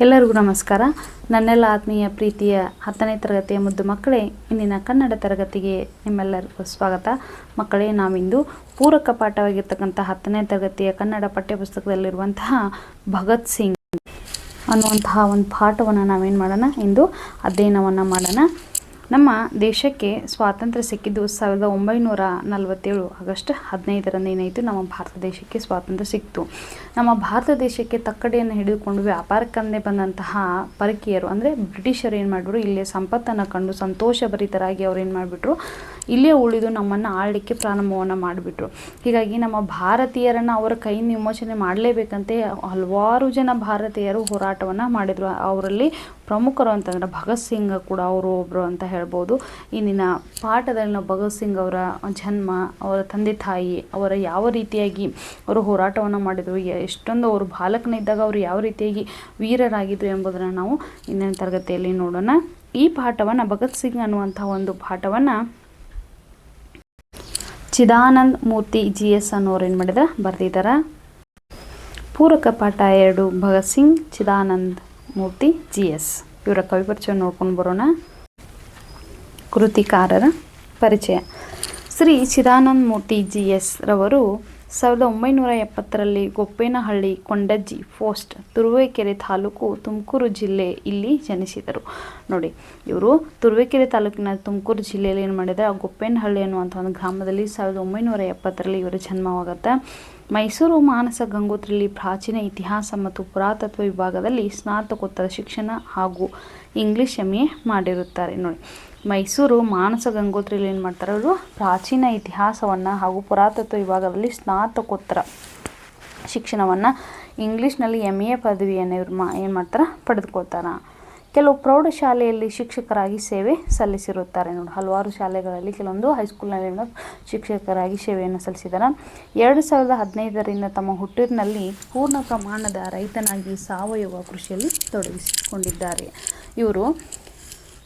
ಎಲ್ಲರಿಗೂ ನಮಸ್ಕಾರ. ನನ್ನೆಲ್ಲ ಆತ್ಮೀಯ ಪ್ರೀತಿಯ 10ನೇ ತರಗತಿಯ ಮುದ್ದು ಮಕ್ಕಳೇ, ಇಂದಿನ ಕನ್ನಡ ತರಗತಿಗೆ ನಿಮ್ಮೆಲ್ಲರಿಗೂ ಸ್ವಾಗತ. ಮಕ್ಕಳೇ, ನಾವಿಂದು ಪೂರಕ ಪಾಠವಾಗಿರ್ತಕ್ಕಂಥ 10ನೇ ತರಗತಿಯ ಕನ್ನಡ ಪಠ್ಯಪುಸ್ತಕದಲ್ಲಿರುವಂತಹ ಭಗತ್ ಸಿಂಗ್ ಅನ್ನುವಂತಹ ಒಂದು ಪಾಠವನ್ನು ನಾವೇನು ಮಾಡೋಣ, ಇಂದು ಅಧ್ಯಯನವನ್ನು ಮಾಡೋಣ. ನಮ್ಮ ದೇಶಕ್ಕೆ ಸ್ವಾತಂತ್ರ್ಯ ಸಿಕ್ಕಿದ್ದು 1947 ಆಗಸ್ಟ್ 15ರಂದು ಏನಾಯಿತು, ನಮ್ಮ ಭಾರತ ದೇಶಕ್ಕೆ ಸ್ವಾತಂತ್ರ್ಯ ಸಿಕ್ತು. ನಮ್ಮ ಭಾರತ ದೇಶಕ್ಕೆ ತಕ್ಕಡಿಯನ್ನು ಹಿಡಿದುಕೊಂಡು ವ್ಯಾಪಾರಕ್ಕಂದೇ ಬಂದಂತಹ ಪರಕೀಯರು ಅಂದರೆ ಬ್ರಿಟಿಷರು ಏನು ಮಾಡಿಬಿಟ್ರು, ಇಲ್ಲೇ ಸಂಪತ್ತನ್ನು ಕಂಡು ಸಂತೋಷಭರಿತರಾಗಿ ಅವ್ರು ಏನು ಮಾಡಿಬಿಟ್ರು, ಇಲ್ಲೇ ಉಳಿದು ನಮ್ಮನ್ನು ಆಳಲಿಕ್ಕೆ ಪ್ರಾರಂಭವನ್ನು ಮಾಡಿಬಿಟ್ರು. ಹೀಗಾಗಿ ನಮ್ಮ ಭಾರತೀಯರನ್ನು ಅವರ ಕೈಯಿಂದ ವಿಮೋಚನೆ ಮಾಡಲೇಬೇಕಂತೆ ಹಲವಾರು ಜನ ಭಾರತೀಯರು ಹೋರಾಟವನ್ನು ಮಾಡಿದರು. ಅವರಲ್ಲಿ ಪ್ರಮುಖರು ಅಂತಂದರೆ ಭಗತ್ ಸಿಂಗ್ ಕೂಡ ಅವರು ಒಬ್ಬರು ಅಂತ ಹೇಳ್ಬೋದು. ಇಂದಿನ ಪಾಠದಲ್ಲಿ ನಾವು ಭಗತ್ ಸಿಂಗ್ ಅವರ ಜನ್ಮ, ಅವರ ತಂದೆ ತಾಯಿ, ಅವರ ಯಾವ ರೀತಿಯಾಗಿ ಅವರು ಹೋರಾಟವನ್ನು ಮಾಡಿದರು, ಎಷ್ಟೊಂದು ಅವರು ಬಾಲಕನಿದ್ದಾಗ ಅವರು ಯಾವ ರೀತಿಯಾಗಿ ವೀರರಾಗಿದ್ದರು ಎಂಬುದನ್ನು ನಾವು ಇಂದಿನ ತರಗತಿಯಲ್ಲಿ ನೋಡೋಣ. ಈ ಪಾಠವನ್ನು ಭಗತ್ ಸಿಂಗ್ ಅನ್ನುವಂಥ ಒಂದು ಪಾಠವನ್ನು ಚಿದಾನಂದ ಮೂರ್ತಿ GS ಅನ್ನೋರು ಏನು ಮಾಡಿದ ಬರೆದಿದ್ದಾರೆ. ಪೂರಕ ಪಾಠ 2 ಭಗತ್ ಸಿಂಗ್ ಚಿದಾನಂದ ಮೂರ್ತಿ GS ಇವರ ಕವಿಪರಿಚಯ ನೋಡ್ಕೊಂಡು ಬರೋಣ. ಕೃತಿಕಾರರ ಪರಿಚಯ. ಶ್ರೀ ಚಿದಾನಂದ ಮೂರ್ತಿ GS ರವರು 1970ರಲ್ಲಿ ಗೊಪ್ಪೇನಹಳ್ಳಿ ಕೊಂಡಜ್ಜಿ ಪೋಸ್ಟ್ ತುರುವೇಕೆರೆ ತಾಲೂಕು ತುಮಕೂರು ಜಿಲ್ಲೆ ಇಲ್ಲಿ ಜನಿಸಿದರು. ನೋಡಿ, ಇವರು ತುರುವೇಕೆರೆ ತಾಲೂಕಿನ ತುಮಕೂರು ಜಿಲ್ಲೆಯಲ್ಲಿ ಏನು ಮಾಡಿದ್ದಾರೆ, ಗೊಪ್ಪೇನಹಳ್ಳಿ ಅನ್ನುವಂಥ ಒಂದು ಗ್ರಾಮದಲ್ಲಿ 1970ರಲ್ಲಿ ಇವರ ಜನ್ಮವಾಗುತ್ತೆ. ಮೈಸೂರು ಮಾನಸ ಗಂಗೋತ್ರಿಯಲ್ಲಿ ಪ್ರಾಚೀನ ಇತಿಹಾಸ ಮತ್ತು ಪುರಾತತ್ವ ವಿಭಾಗದಲ್ಲಿ ಸ್ನಾತಕೋತ್ತರ ಶಿಕ್ಷಣ ಹಾಗೂ ಇಂಗ್ಲೀಷ್ MA ಮಾಡಿರುತ್ತಾರೆ. ನೋಡಿ, ಮೈಸೂರು ಮಾನಸ ಗಂಗೋತ್ರಿಯಲ್ಲಿ ಏನು ಮಾಡ್ತಾರೆ, ಅವರು ಪ್ರಾಚೀನ ಇತಿಹಾಸವನ್ನು ಹಾಗೂ ಪುರಾತತ್ವ ವಿಭಾಗದಲ್ಲಿ ಸ್ನಾತಕೋತ್ತರ ಶಿಕ್ಷಣವನ್ನು ಇಂಗ್ಲೀಷ್ನಲ್ಲಿ MA ಪದವಿಯನ್ನು ಇವರು ಏನು ಮಾಡ್ತಾರೆ, ಪಡೆದುಕೊಳ್ತಾರೆ. ಕೆಲವು ಪ್ರೌಢಶಾಲೆಯಲ್ಲಿ ಶಿಕ್ಷಕರಾಗಿ ಸೇವೆ ಸಲ್ಲಿಸಿರುತ್ತಾರೆ. ನೋಡಿ, ಹಲವಾರು ಶಾಲೆಗಳಲ್ಲಿ ಕೆಲವೊಂದು ಹೈಸ್ಕೂಲ್ನಲ್ಲಿ ಶಿಕ್ಷಕರಾಗಿ ಸೇವೆಯನ್ನು ಸಲ್ಲಿಸಿದ್ದಾರೆ. 2015ರಿಂದ ತಮ್ಮ ಹುಟ್ಟೂರಿನಲ್ಲಿ ಪೂರ್ಣ ಪ್ರಮಾಣದ ರೈತನಾಗಿ ಸಾವಯವ ಕೃಷಿಯಲ್ಲಿ ತೊಡಗಿಸಿಕೊಂಡಿದ್ದಾರೆ. ಇವರು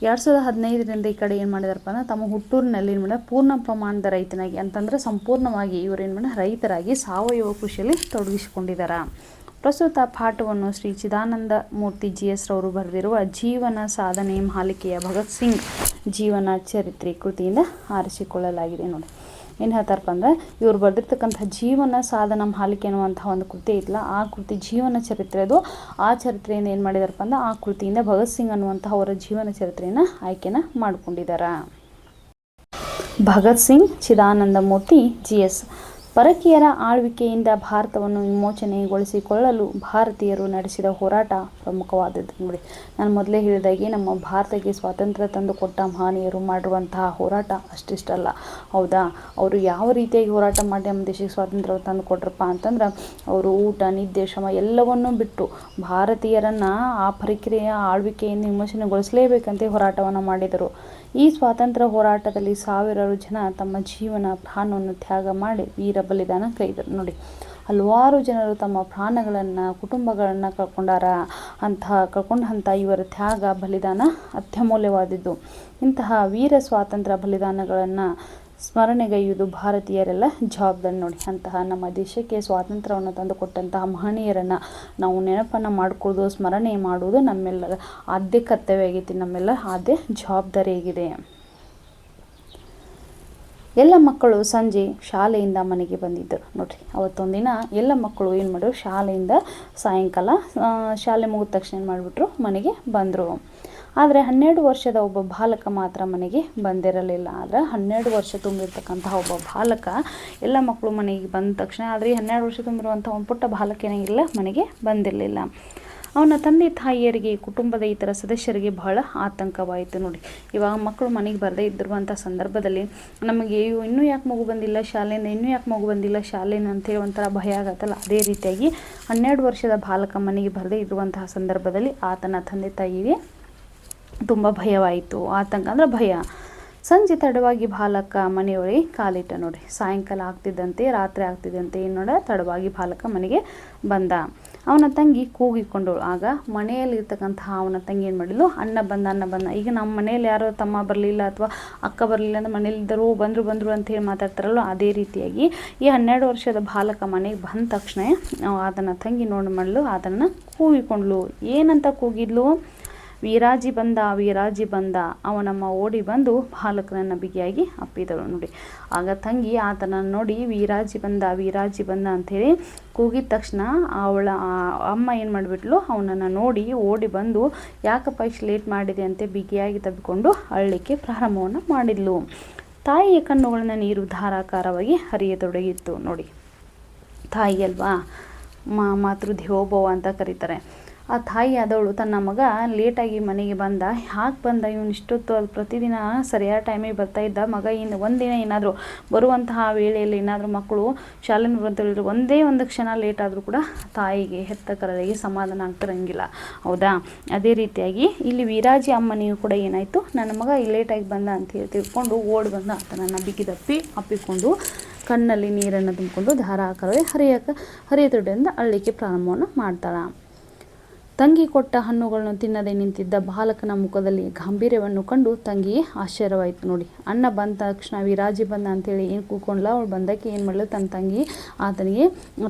2015ರಿಂದ ಈ ಕಡೆ ಏನು ಮಾಡಿದಾರಪ್ಪ ಅಂದರೆ ತಮ್ಮ ಹುಟ್ಟೂರಿನಲ್ಲಿ ಏನು ಮಾಡಿದ ಪೂರ್ಣ ಪ್ರಮಾಣದ ರೈತನಾಗಿ ಅಂತಂದರೆ ಸಂಪೂರ್ಣವಾಗಿ ಇವರು ಏನು ಮಾಡಿದ ರೈತರಾಗಿ ಸಾವಯವ ಕೃಷಿಯಲ್ಲಿ ತೊಡಗಿಸಿಕೊಂಡಿದ್ದಾರೆ. ಪ್ರಸ್ತುತ ಪಾಠವನ್ನು ಶ್ರೀ ಚಿದಾನಂದ ಮೂರ್ತಿ GS ರವರು ಬರೆದಿರುವ ಜೀವನ ಸಾಧನೆ ಮಾಲಿಕೆಯ ಭಗತ್ ಸಿಂಗ್ ಜೀವನ ಚರಿತ್ರೆ ಕೃತಿಯಿಂದ ಆರಿಸಿಕೊಳ್ಳಲಾಗಿದೆ. ನೋಡಿ, ಏನು ಹೇಳ್ತಾರಪ್ಪ ಅಂದರೆ ಇವರು ಬರೆದಿರ್ತಕ್ಕಂಥ ಜೀವನ ಸಾಧನ ಮಾಲಿಕೆ ಅನ್ನುವಂಥ ಒಂದು ಕೃತಿ ಐತಲ್ಲ, ಆ ಕೃತಿ ಜೀವನ ಚರಿತ್ರೆ ಅದು. ಆ ಚರಿತ್ರೆಯಿಂದ ಏನು ಮಾಡಿದಾರಪ್ಪ ಅಂದ್ರೆ ಆ ಕೃತಿಯಿಂದ ಭಗತ್ ಸಿಂಗ್ ಅನ್ನುವಂಥ ಅವರ ಜೀವನ ಚರಿತ್ರೆಯನ್ನು ಆಯ್ಕೆನ ಮಾಡಿಕೊಂಡಿದ್ದಾರೆ. ಭಗತ್ ಸಿಂಗ್ ಚಿದಾನಂದ ಮೂರ್ತಿ GS ಪರಕೀಯರ ಆಳ್ವಿಕೆಯಿಂದ ಭಾರತವನ್ನು ವಿಮೋಚನೆಗೊಳಿಸಿಕೊಳ್ಳಲು ಭಾರತೀಯರು ನಡೆಸಿದ ಹೋರಾಟ ಪ್ರಮುಖವಾದದ್ದು. ನೋಡಿ, ನಾನು ಮೊದಲೇ ಹೇಳಿದಾಗೆ ನಮ್ಮ ಭಾರತಕ್ಕೆ ಸ್ವಾತಂತ್ರ್ಯ ತಂದು ಕೊಟ್ಟ ಮಹನೀಯರು ಮಾಡಿರುವಂತಹ ಹೋರಾಟ ಅಷ್ಟಿಷ್ಟಲ್ಲ, ಹೌದಾ? ಅವರು ಯಾವ ರೀತಿಯಾಗಿ ಹೋರಾಟ ಮಾಡಿ ನಮ್ಮ ದೇಶಕ್ಕೆ ಸ್ವಾತಂತ್ರ್ಯ ತಂದು ಕೊಟ್ರಪ್ಪ ಅಂತಂದ್ರೆ, ಅವರು ಊಟ ನಿದ್ದೆ ಶ್ರಮ ಎಲ್ಲವನ್ನೂ ಬಿಟ್ಟು ಭಾರತೀಯರನ್ನು ಆ ಪರಕೀಯರ ಆಳ್ವಿಕೆಯಿಂದ ವಿಮೋಚನೆಗೊಳಿಸಲೇಬೇಕಂತ ಹೋರಾಟವನ್ನು ಮಾಡಿದರು. ಈ ಸ್ವಾತಂತ್ರ್ಯ ಹೋರಾಟದಲ್ಲಿ ಸಾವಿರಾರು ಜನ ತಮ್ಮ ಜೀವನ ಪ್ರಾಣವನ್ನು ತ್ಯಾಗ ಮಾಡಿ ವೀರ ಬಲಿದಾನ ಕೈದರು. ನೋಡಿ, ಹಲವಾರು ಜನರು ತಮ್ಮ ಪ್ರಾಣಗಳನ್ನು ಕುಟುಂಬಗಳನ್ನು ಕಳ್ಕೊಂಡಂಥ ಇವರ ತ್ಯಾಗ ಬಲಿದಾನ ಅತ್ಯಮೂಲ್ಯವಾದದ್ದು. ಇಂತಹ ವೀರ ಸ್ವಾತಂತ್ರ್ಯ ಬಲಿದಾನಗಳನ್ನು ಸ್ಮರಣೆಗೈಯುವುದು ಭಾರತೀಯರೆಲ್ಲ ಜವಾಬ್ದಾರಿ. ನೋಡಿ, ಅಂತಹ ನಮ್ಮ ದೇಶಕ್ಕೆ ಸ್ವಾತಂತ್ರ್ಯವನ್ನು ತಂದು ಕೊಟ್ಟಂತಹ ಮಹನೀಯರನ್ನು ನಾವು ನೆನಪನ್ನು ಮಾಡಿಕೊಳ್ಳೋದು, ಸ್ಮರಣೆ ಮಾಡುವುದು ನಮ್ಮೆಲ್ಲರ ಆದ್ಯ ಕರ್ತವ್ಯ ಆಗೈತಿ, ನಮ್ಮೆಲ್ಲ ಆದ್ಯ ಜವಾಬ್ದಾರಿ ಆಗಿದೆ. ಎಲ್ಲ ಮಕ್ಕಳು ಸಂಜೆ ಶಾಲೆಯಿಂದ ಮನೆಗೆ ಬಂದಿದ್ದರು. ನೋಡಿರಿ, ಅವತ್ತೊಂದಿನ ಎಲ್ಲ ಮಕ್ಕಳು ಏನು ಮಾಡಿದ್ರು, ಶಾಲೆಯಿಂದ ಸಾಯಂಕಾಲ ಶಾಲೆ ಮುಗಿದ ತಕ್ಷಣ ಏನು ಮಾಡಿಬಿಟ್ರು, ಮನೆಗೆ ಬಂದರು. ಆದರೆ 12 ವರ್ಷದ ಒಬ್ಬ ಬಾಲಕ ಮಾತ್ರ ಮನೆಗೆ ಬಂದಿರಲಿಲ್ಲ. ಆದರೆ 12 ವರ್ಷ ತುಂಬಿರ್ತಕ್ಕಂತಹ ಒಬ್ಬ ಬಾಲಕ, ಎಲ್ಲ ಮಕ್ಕಳು ಮನೆಗೆ ಬಂದ ತಕ್ಷಣ, ಆದರೆ 12 ವರ್ಷ ತುಂಬಿರುವಂಥ ಒಂದು ಪುಟ್ಟ ಬಾಲಕ ಏನಾಗಿಲ್ಲ, ಮನೆಗೆ ಬಂದಿರಲಿಲ್ಲ. ಅವನ ತಂದೆ ತಾಯಿಯರಿಗೆ, ಕುಟುಂಬದ ಇತರ ಸದಸ್ಯರಿಗೆ ಬಹಳ ಆತಂಕವಾಯಿತು. ನೋಡಿ, ಇವಾಗ ಮಕ್ಕಳು ಮನೆಗೆ ಬರದೇ ಇದ್ದಿರುವಂಥ ಸಂದರ್ಭದಲ್ಲಿ ನಮಗೆ ಇನ್ನೂ ಯಾಕೆ ಮಗು ಬಂದಿಲ್ಲ ಶಾಲೆಯಿಂದ, ಇನ್ನೂ ಯಾಕೆ ಮಗು ಬಂದಿಲ್ಲ ಶಾಲೆಯಿಂದ ಅಂತೇಳಿ ಒಂಥರ ಭಯ ಆಗತ್ತಲ್ಲ. ಅದೇ ರೀತಿಯಾಗಿ 12 ವರ್ಷದ ಬಾಲಕ ಮನೆಗೆ ಬರದೇ ಇರುವಂತಹ ಸಂದರ್ಭದಲ್ಲಿ ಆತನ ತಂದೆ ತಾಯಿಗೆ ತುಂಬ ಭಯವಾಯಿತು. ಆತಂಕ ಅಂದರೆ ಭಯ. ಸಂಜೆ ತಡವಾಗಿ ಬಾಲಕ ಮನೆಯೊಳಗೆ ಕಾಲಿಟ್ಟ. ನೋಡಿ, ಸಾಯಂಕಾಲ ಆಗ್ತಿದ್ದಂತೆ, ರಾತ್ರಿ ಆಗ್ತಿದ್ದಂತೆ ಏನು ನೋಡ, ತಡವಾಗಿ ಬಾಲಕ ಮನೆಗೆ ಬಂದ. ಅವನ ತಂಗಿ ಕೂಗಿಕೊಂಡಳು. ಆಗ ಮನೆಯಲ್ಲಿರ್ತಕ್ಕಂತಹ ಅವನ ತಂಗಿ ಏನು ಮಾಡಿದ್ಲು, ಅಣ್ಣ ಬಂದ. ಈಗ ನಮ್ಮ ಮನೇಲಿ ಯಾರೋ ತಮ್ಮ ಬರಲಿಲ್ಲ ಅಥವಾ ಅಕ್ಕ ಬರಲಿಲ್ಲ ಅಂದ್ರೆ ಮನೇಲಿದ್ದರು ಬಂದರು ಅಂತ ಹೇಳಿ ಮಾತಾಡ್ತಾರಲ್ಲ, ಅದೇ ರೀತಿಯಾಗಿ ಈ 12 ವರ್ಷದ ಬಾಲಕ ಮನೆಗೆ ಬಂದ ತಕ್ಷಣ ಅದನ್ನು ತಂಗಿ ನೋಡಿ ಮಾಡಲು ಅದನ್ನು ಕೂಗಿಕೊಂಡ್ಲು. ಏನಂತ ಕೂಗಿದ್ಲು, ವೀರಾಜಿ ಬಂದ. ಅವನಮ್ಮ ಓಡಿ ಬಂದು ಬಾಲಕನನ್ನು ಬಿಗಿಯಾಗಿ ಅಪ್ಪಿದಳು. ನೋಡಿ, ಆಗ ತಂಗಿ ಆತನ ನೋಡಿ ವೀರಾಜಿ ಬಂದ ಅಂಥೇಳಿ ಕೂಗಿದ ತಕ್ಷಣ ಅವಳ ಅಮ್ಮ ಏನು ಮಾಡಿಬಿಟ್ಲು, ಅವನನ್ನು ನೋಡಿ ಓಡಿ ಬಂದು ಯಾಕಪ್ಪ ಇಷ್ಟು ಲೇಟ್ ಮಾಡಿದೆ ಅಂತ ಬಿಗಿಯಾಗಿ ತಬ್ಬಿಕೊಂಡು ಅಳಲಿಕ್ಕೆ ಪ್ರಾರಂಭವನ್ನು ಮಾಡಿದ್ಲು. ತಾಯಿಯ ಕಣ್ಣುಗಳನ್ನ ನೀರು ಧಾರಾಕಾರವಾಗಿ ಹರಿಯತೊಡಗಿತ್ತು. ನೋಡಿ, ತಾಯಿ ಅಲ್ವಾ, ಮಾತೃದೇವೋಭವ ಅಂತ ಕರೀತಾರೆ. ಆ ತಾಯಿ ಆದವಳು ತನ್ನ ಮಗ ಲೇಟಾಗಿ ಮನೆಗೆ ಬಂದ, ಯಾಕೆ ಬಂದ ಇವನು ಇಷ್ಟೊತ್ತು, ಅದು ಪ್ರತಿದಿನ ಸರಿಯಾದ ಟೈಮಿಗೆ ಬರ್ತಾಯಿದ್ದ ಮಗ. ಒಂದಿನ ಏನಾದರೂ ಬರುವಂತಹ ವೇಳೆಯಲ್ಲಿ ಏನಾದರೂ ಮಕ್ಕಳು ಶಾಲೆಗೆ ಅಂತ ಹೇಳಿದ್ರು ಒಂದೇ ಒಂದು ಕ್ಷಣ ಲೇಟ್ ಆದರೂ ಕೂಡ ತಾಯಿಗೆ ಹೆತ್ತ ಕರಳಿಗೆ ಸಮಾಧಾನ ಆಗ್ತಿರಂಗಿಲ್ಲ, ಹೌದಾ? ಅದೇ ರೀತಿಯಾಗಿ ಇಲ್ಲಿ ವೀರಾಜಿ ಅಮ್ಮನಿಗೂ ಕೂಡ ಏನಾಯಿತು, ನನ್ನ ಮಗ ಲೇಟಾಗಿ ಬಂದ ಅಂತ ಹೇಳಿ ತಿಳ್ಕೊಂಡು ಓಡಿ ಬಂದ ಆತನನ್ನು ಬಿಗಿದಪ್ಪಿ ಅಪ್ಪಿಕೊಂಡು ಕಣ್ಣಲ್ಲಿ ನೀರನ್ನು ತುಂಬಿಕೊಂಡು ಧಾರಾಕಾರವಾಗಿ ಹರಿಯತೊಡೆಯಿಂದ ಅಳ್ಳಿಕ್ಕೆ ಪ್ರಾರಂಭವನ್ನು ಮಾಡ್ತಾಳೆ. ತಂಗಿ ಕೊಟ್ಟ ಹಣ್ಣುಗಳನ್ನು ತಿನ್ನದೆ ನಿಂತಿದ್ದ ಬಾಲಕನ ಮುಖದಲ್ಲಿ ಗಾಂಭೀರ್ಯವನ್ನು ಕಂಡು ತಂಗಿಗೆ ಆಶ್ಚರ್ಯವಾಯಿತು. ನೋಡಿ, ಅಣ್ಣ ಬಂದ ತಕ್ಷಣ ವೀರಾಜಿ ಬಂದ ಅಂತೇಳಿ ಏನು ಕೂತ್ಕೊಂಡ್ಲ, ಅವಳು ಬಂದಕ್ಕೆ ಏನು ಮಾಡಲು ತನ್ನ ತಂಗಿ ಆತನಿಗೆ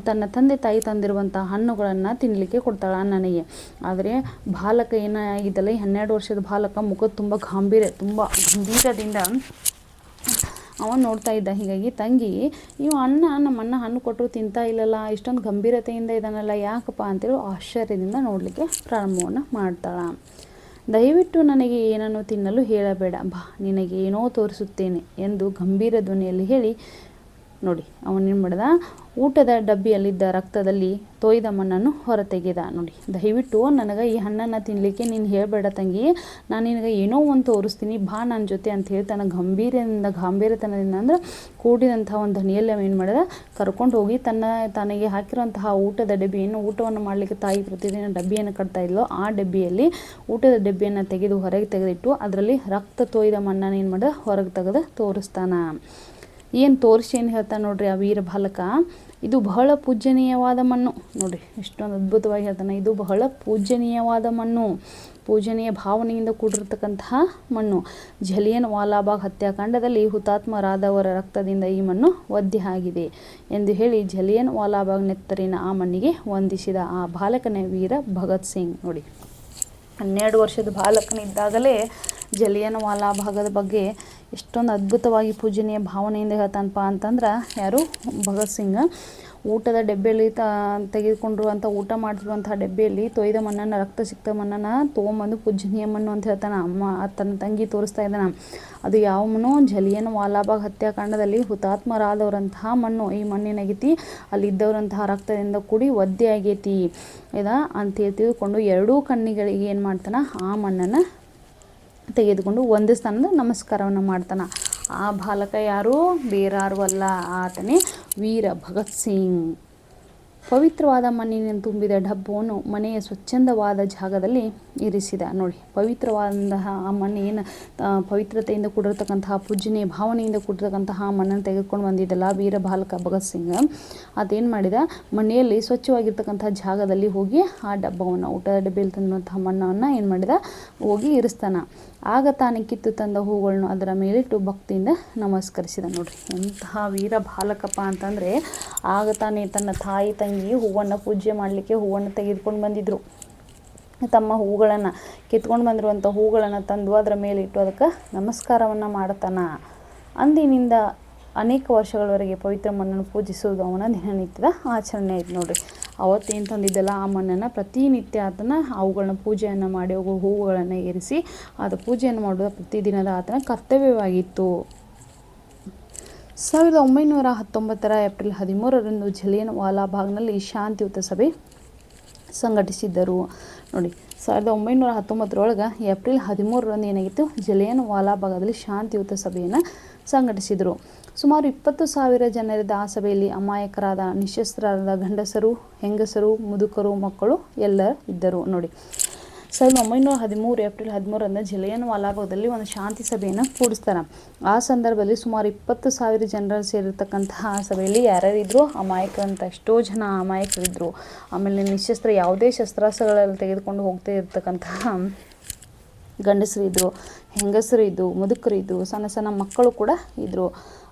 ತನ್ನ ತಂದೆ ತಾಯಿ ತಂದಿರುವಂಥ ಹಣ್ಣುಗಳನ್ನು ತಿನ್ನಲಿಕ್ಕೆ ಕೊಡ್ತಾಳೆ ಅಣ್ಣನಿಗೆ. ಆದರೆ ಬಾಲಕ ಏನಾಗಿದ್ದಲ್ಲ, ಈ 12 ವರ್ಷದ ಬಾಲಕ ಮುಖ ತುಂಬ ಗಂಭೀರದಿಂದ ಅವನು ನೋಡ್ತಾ ಇದ್ದ. ಹೀಗಾಗಿ ತಂಗಿ, ನಮ್ಮ ಅಣ್ಣ ಹಣ್ಣು ಕೊಟ್ಟರು ತಿಂತಾ ಇಲ್ಲಲ್ಲ, ಇಷ್ಟೊಂದು ಗಂಭೀರತೆಯಿಂದ ಇದ್ದಾನಲ್ಲ, ಯಾಕಪ್ಪ ಅಂತೇಳಿ ಆಶ್ಚರ್ಯದಿಂದ ನೋಡಲಿಕ್ಕೆ ಪ್ರಾರಂಭವನ್ನು ಮಾಡ್ತಾಳೆ. ದಯವಿಟ್ಟು ನನಗೆ ಏನನ್ನು ತಿನ್ನಲು ಹೇಳಬೇಡ, ಬಾ ನಿನಗೆ ಏನೋ ತೋರಿಸುತ್ತೇನೆ ಎಂದು ಗಂಭೀರ ಧ್ವನಿಯಲ್ಲಿ ಹೇಳಿ, ನೋಡಿ ಅವನೇನು ಮಾಡಿದ, ಊಟದ ಡಬ್ಬಿಯಲ್ಲಿದ್ದ ರಕ್ತದಲ್ಲಿ ತೊಯ್ದ ಮಣ್ಣನ್ನು ಹೊರತೆಗೆದ. ನೋಡಿ, ದಯವಿಟ್ಟು ನನಗೆ ಈ ಹಣ್ಣನ್ನು ತಿನ್ನಲಿಕ್ಕೆ ನೀನು ಹೇಳಬೇಡ ತಂಗಿ, ನಾನು ನಿನಗೆ ಏನೋ ಒಂದು ತೋರಿಸ್ತೀನಿ, ಬಾ ನನ್ನ ಜೊತೆ ಅಂತ ಹೇಳಿ ತನ್ನ ಗಂಭೀರತನದಿಂದ ಅಂದ್ರೆ ಕೂಡಿದಂಥ ಒಂದು ಧ್ವನಿಯಲ್ಲಿ ಏನು ಮಾಡಿದ, ಕರ್ಕೊಂಡು ಹೋಗಿ ತನಗೆ ಹಾಕಿರುವಂತಹ ಊಟದ ಡಬ್ಬಿ, ಏನು ಊಟವನ್ನು ಮಾಡಲಿಕ್ಕೆ ತಾಯಿ ಪ್ರತಿದಿನ ಡಬ್ಬಿಯನ್ನು ಕಟ್ತಾ ಇದ್ಲೋ ಆ ಡಬ್ಬಿಯಲ್ಲಿ ಊಟದ ಡಬ್ಬಿಯನ್ನು ಹೊರಗೆ ತೆಗೆದಿಟ್ಟು ಅದರಲ್ಲಿ ರಕ್ತ ತೊಯ್ದ ಮಣ್ಣನ್ನು ಏನು ಮಾಡಿದ, ಹೊರಗೆ ತೆಗೆದು ತೋರಿಸ್ತಾನ. ಏನು ತೋರಿಸಿ ಏನು ಹೇಳ್ತಾನೆ ನೋಡ್ರಿ ಆ ವೀರ ಬಾಲಕ, ಇದು ಬಹಳ ಪೂಜನೀಯವಾದ ಮಣ್ಣು. ನೋಡಿ, ಎಷ್ಟೊಂದು ಅದ್ಭುತವಾಗಿ ಹೇಳ್ತಾನೆ, ಇದು ಬಹಳ ಪೂಜನೀಯವಾದ ಮಣ್ಣು, ಪೂಜನೀಯ ಭಾವನೆಯಿಂದ ಕೂಡಿರ್ತಕ್ಕಂತಹ ಮಣ್ಣು. ಜಲಿಯನ್ ವಾಲಾಬಾಗ್ ಹತ್ಯಾಕಾಂಡದಲ್ಲಿ ಹುತಾತ್ಮರಾದವರ ರಕ್ತದಿಂದ ಈ ಮಣ್ಣು ಒದ್ದೆ ಆಗಿದೆ ಎಂದು ಹೇಳಿ ಜಲಿಯನ್ ವಾಲಾಬಾಗ್ ನೆತ್ತರಿನ ಆ ಮಣ್ಣಿಗೆ ವಂದಿಸಿದ ಆ ಬಾಲಕನೇ ವೀರ ಭಗತ್ ಸಿಂಗ್. ನೋಡಿ, 12 ವರ್ಷದ ಬಾಲಕನಿದ್ದಾಗಲೇ ಜಲಿಯನ್ ವಾಲಾಬಾಗದ ಬಗ್ಗೆ ಎಷ್ಟೊಂದು ಅದ್ಭುತವಾಗಿ ಪೂಜನೀಯ ಭಾವನೆಯಿಂದ ಹೇಳ್ತಾನಪ್ಪ ಅಂತಂದ್ರೆ ಯಾರು, ಭಗತ್ ಸಿಂಗ್. ಊಟದ ಡಬ್ಬಿಯಲ್ಲಿ ತೆಗೆದುಕೊಂಡಿರುವಂಥ ಊಟ ಮಾಡ್ತಿರುವಂಥ ಡಬ್ಬಿಯಲ್ಲಿ ತೊಯ್ದ ಮಣ್ಣನ್ನು, ರಕ್ತ ಸಿಕ್ತ ಮಣ್ಣನ್ನು ತೊಗೊಂಬಂದು ಪೂಜನೀಯ ಮಣ್ಣು ಅಂತ ಹೇಳ್ತಾನೆ. ತನ್ನ ತಂಗಿ ತೋರಿಸ್ತಾ ಇದ್ದಾನೆ. ಅದು ಯಾವ ಮಣ್ಣು, ಜಲಿಯನ್ ವಾಲಾಬಾಗ್ ಹತ್ಯಾಕಾಂಡದಲ್ಲಿ ಹುತಾತ್ಮರಾದವರಂತಹ ಮಣ್ಣು. ಈ ಮಣ್ಣಿನಾಗೈತಿ ಅಲ್ಲಿದ್ದವರಂತಹ ರಕ್ತದಿಂದ ಕೂಡಿ ಒದ್ದೆ ಆಗೈತಿ ಅಂತೇಳಿ ತಿಳ್ಕೊಂಡು ಎರಡೂ ಕಣ್ಣಿಗಳಿಗೆ ಏನು ಮಾಡ್ತಾನೆ, ಆ ಮಣ್ಣನ್ನು ತೆಗೆದುಕೊಂಡು ಒಂದಿಸ್ತಾನಂದ್ರೆ ನಮಸ್ಕಾರವನ್ನು ಮಾಡ್ತಾನೆ. ಆ ಬಾಲಕ ಯಾರು, ಬೇರಾರು ಅಲ್ಲ, ಆತನೇ ವೀರ ಭಗತ್ ಸಿಂಗ್. ಪವಿತ್ರವಾದ ಮಣ್ಣಿನಿಂದ ತುಂಬಿದ ಡಬ್ಬವನ್ನು ಮನೆಯ ಸ್ವಚ್ಛಂದವಾದ ಜಾಗದಲ್ಲಿ ಇರಿಸಿದ. ನೋಡಿ, ಪವಿತ್ರವಾದಂತಹ ಆ ಮಣ್ಣು ಏನು ಪವಿತ್ರತೆಯಿಂದ ಕೂಡಿರ್ತಕ್ಕಂತಹ ಪೂಜನೀಯ ಭಾವನೆಯಿಂದ ಕೂಡಿರ್ತಕ್ಕಂತಹ ಮಣ್ಣನ್ನು ತೆಗೆದುಕೊಂಡು ಬಂದಿದ್ದಲ್ಲ ವೀರ ಬಾಲಕ ಭಗತ್ ಸಿಂಗ್, ಅದೇನು ಮಾಡಿದ, ಮನೆಯಲ್ಲಿ ಸ್ವಚ್ಛವಾಗಿರ್ತಕ್ಕಂತಹ ಜಾಗದಲ್ಲಿ ಹೋಗಿ ಆ ಡಬ್ಬವನ್ನು, ಊಟದ ಡಬ್ಬಿಯಲ್ಲಿ ತಂದಂತಹ ಮಣ್ಣನ್ನು ಏನು ಮಾಡಿದ, ಹೋಗಿ ಇರಿಸ್ತಾನ. ಆಗ ತಾನೇ ಕಿತ್ತು ತಂದ ಹೂಗಳನ್ನು ಅದರ ಮೇಲಿಟ್ಟು ಭಕ್ತಿಯಿಂದ ನಮಸ್ಕರಿಸಿದ. ನೋಡ್ರಿ, ಎಂತಹ ವೀರ ಬಾಲಕಪ್ಪ ಅಂತಂದರೆ, ಆಗ ತಾನೇ ತನ್ನ ತಾಯಿ ತಂಗಿ ಹೂವನ್ನು ಪೂಜೆ ಮಾಡಲಿಕ್ಕೆ ಹೂವನ್ನು ತೆಗೆದುಕೊಂಡು ಬಂದಿದ್ದರು. ತಮ್ಮ ಹೂಗಳನ್ನು ಕಿತ್ಕೊಂಡು ಬಂದಿರುವಂಥ ಹೂಗಳನ್ನು ತಂದು ಅದರ ಮೇಲಿಟ್ಟು ಅದಕ್ಕೆ ನಮಸ್ಕಾರವನ್ನು ಮಾಡ್ತಾನ. ಅಂದಿನಿಂದ ಅನೇಕ ವರ್ಷಗಳವರೆಗೆ ಪವಿತ್ರ ಮಣ್ಣನ್ನು ಪೂಜಿಸುವುದು ಅವನ ದಿನನಿತ್ಯದ ಆಚರಣೆ ಆಯ್ತು. ನೋಡಿರಿ, ಅವತ್ತೇನು ತಂದಿದ್ದಲ್ಲ ಆ ಮಣ್ಣನ್ನು ಪ್ರತಿನಿತ್ಯ ಆತನ ಅವುಗಳನ್ನ ಪೂಜೆಯನ್ನು ಮಾಡಿ ಹೂವುಗಳನ್ನು ಏರಿಸಿ ಅದು ಪೂಜೆಯನ್ನು ಮಾಡುವ ಪ್ರತಿದಿನದ ಆತನ ಕರ್ತವ್ಯವಾಗಿತ್ತು. 1919 ಏಪ್ರಿಲ್ 13ರಂದು ಜಲಿಯನ್ ವಾಲಾಬಾಗ್ನಲ್ಲಿ ಶಾಂತಿಯುತ ಸಭೆ ಸಂಘಟಿಸಿದ್ದರು. ನೋಡಿ, 1919 ಏಪ್ರಿಲ್ 13ರಂದು ಏನಾಗಿತ್ತು, ಜಲಿಯನ್ ವಾಲಾಬಾಗದಲ್ಲಿ ಶಾಂತಿಯುತ ಸಭೆಯನ್ನು ಸಂಘಟಿಸಿದರು. ಸುಮಾರು 20,000 ಜನರಿದ್ದ ಆ ಸಭೆಯಲ್ಲಿ ಅಮಾಯಕರಾದ, ನಿಶಸ್ತ್ರರಾದ ಗಂಡಸರು, ಹೆಂಗಸರು, ಮುದುಕರು, ಮಕ್ಕಳು ಎಲ್ಲ ಇದ್ದರು. ನೋಡಿ, 1913 ಏಪ್ರಿಲ್ 13ರಂದು ಜಲಿಯನ್ ವಾಲಾಬಾಗ್ದಲ್ಲಿ ಒಂದು ಶಾಂತಿ ಸಭೆಯನ್ನು ಕೂಡಿಸ್ತಾರೆ. ಆ ಸಂದರ್ಭದಲ್ಲಿ ಸುಮಾರು 20,000 ಜನರು ಸೇರಿರ್ತಕ್ಕಂತಹ ಸಭೆಯಲ್ಲಿ ಯಾರ್ಯಾರಿದ್ರು, ಅಮಾಯಕರಂತ ಎಷ್ಟೋ ಜನ ಅಮಾಯಕರಿದ್ದರು. ಆಮೇಲೆ ನಿಶಸ್ತ್ರ ಯಾವುದೇ ಶಸ್ತ್ರಾಸ್ತ್ರಗಳಲ್ಲಿ ತೆಗೆದುಕೊಂಡು ಹೋಗ್ತಾ ಇರ್ತಕ್ಕಂತಹ ಗಂಡಸರು ಇದ್ದರು, ಹೆಂಗಸರು ಇದ್ದು, ಮುದುಕರು ಇದ್ದು, ಸಣ್ಣ ಸಣ್ಣ ಮಕ್ಕಳು ಕೂಡ ಇದ್ದರು.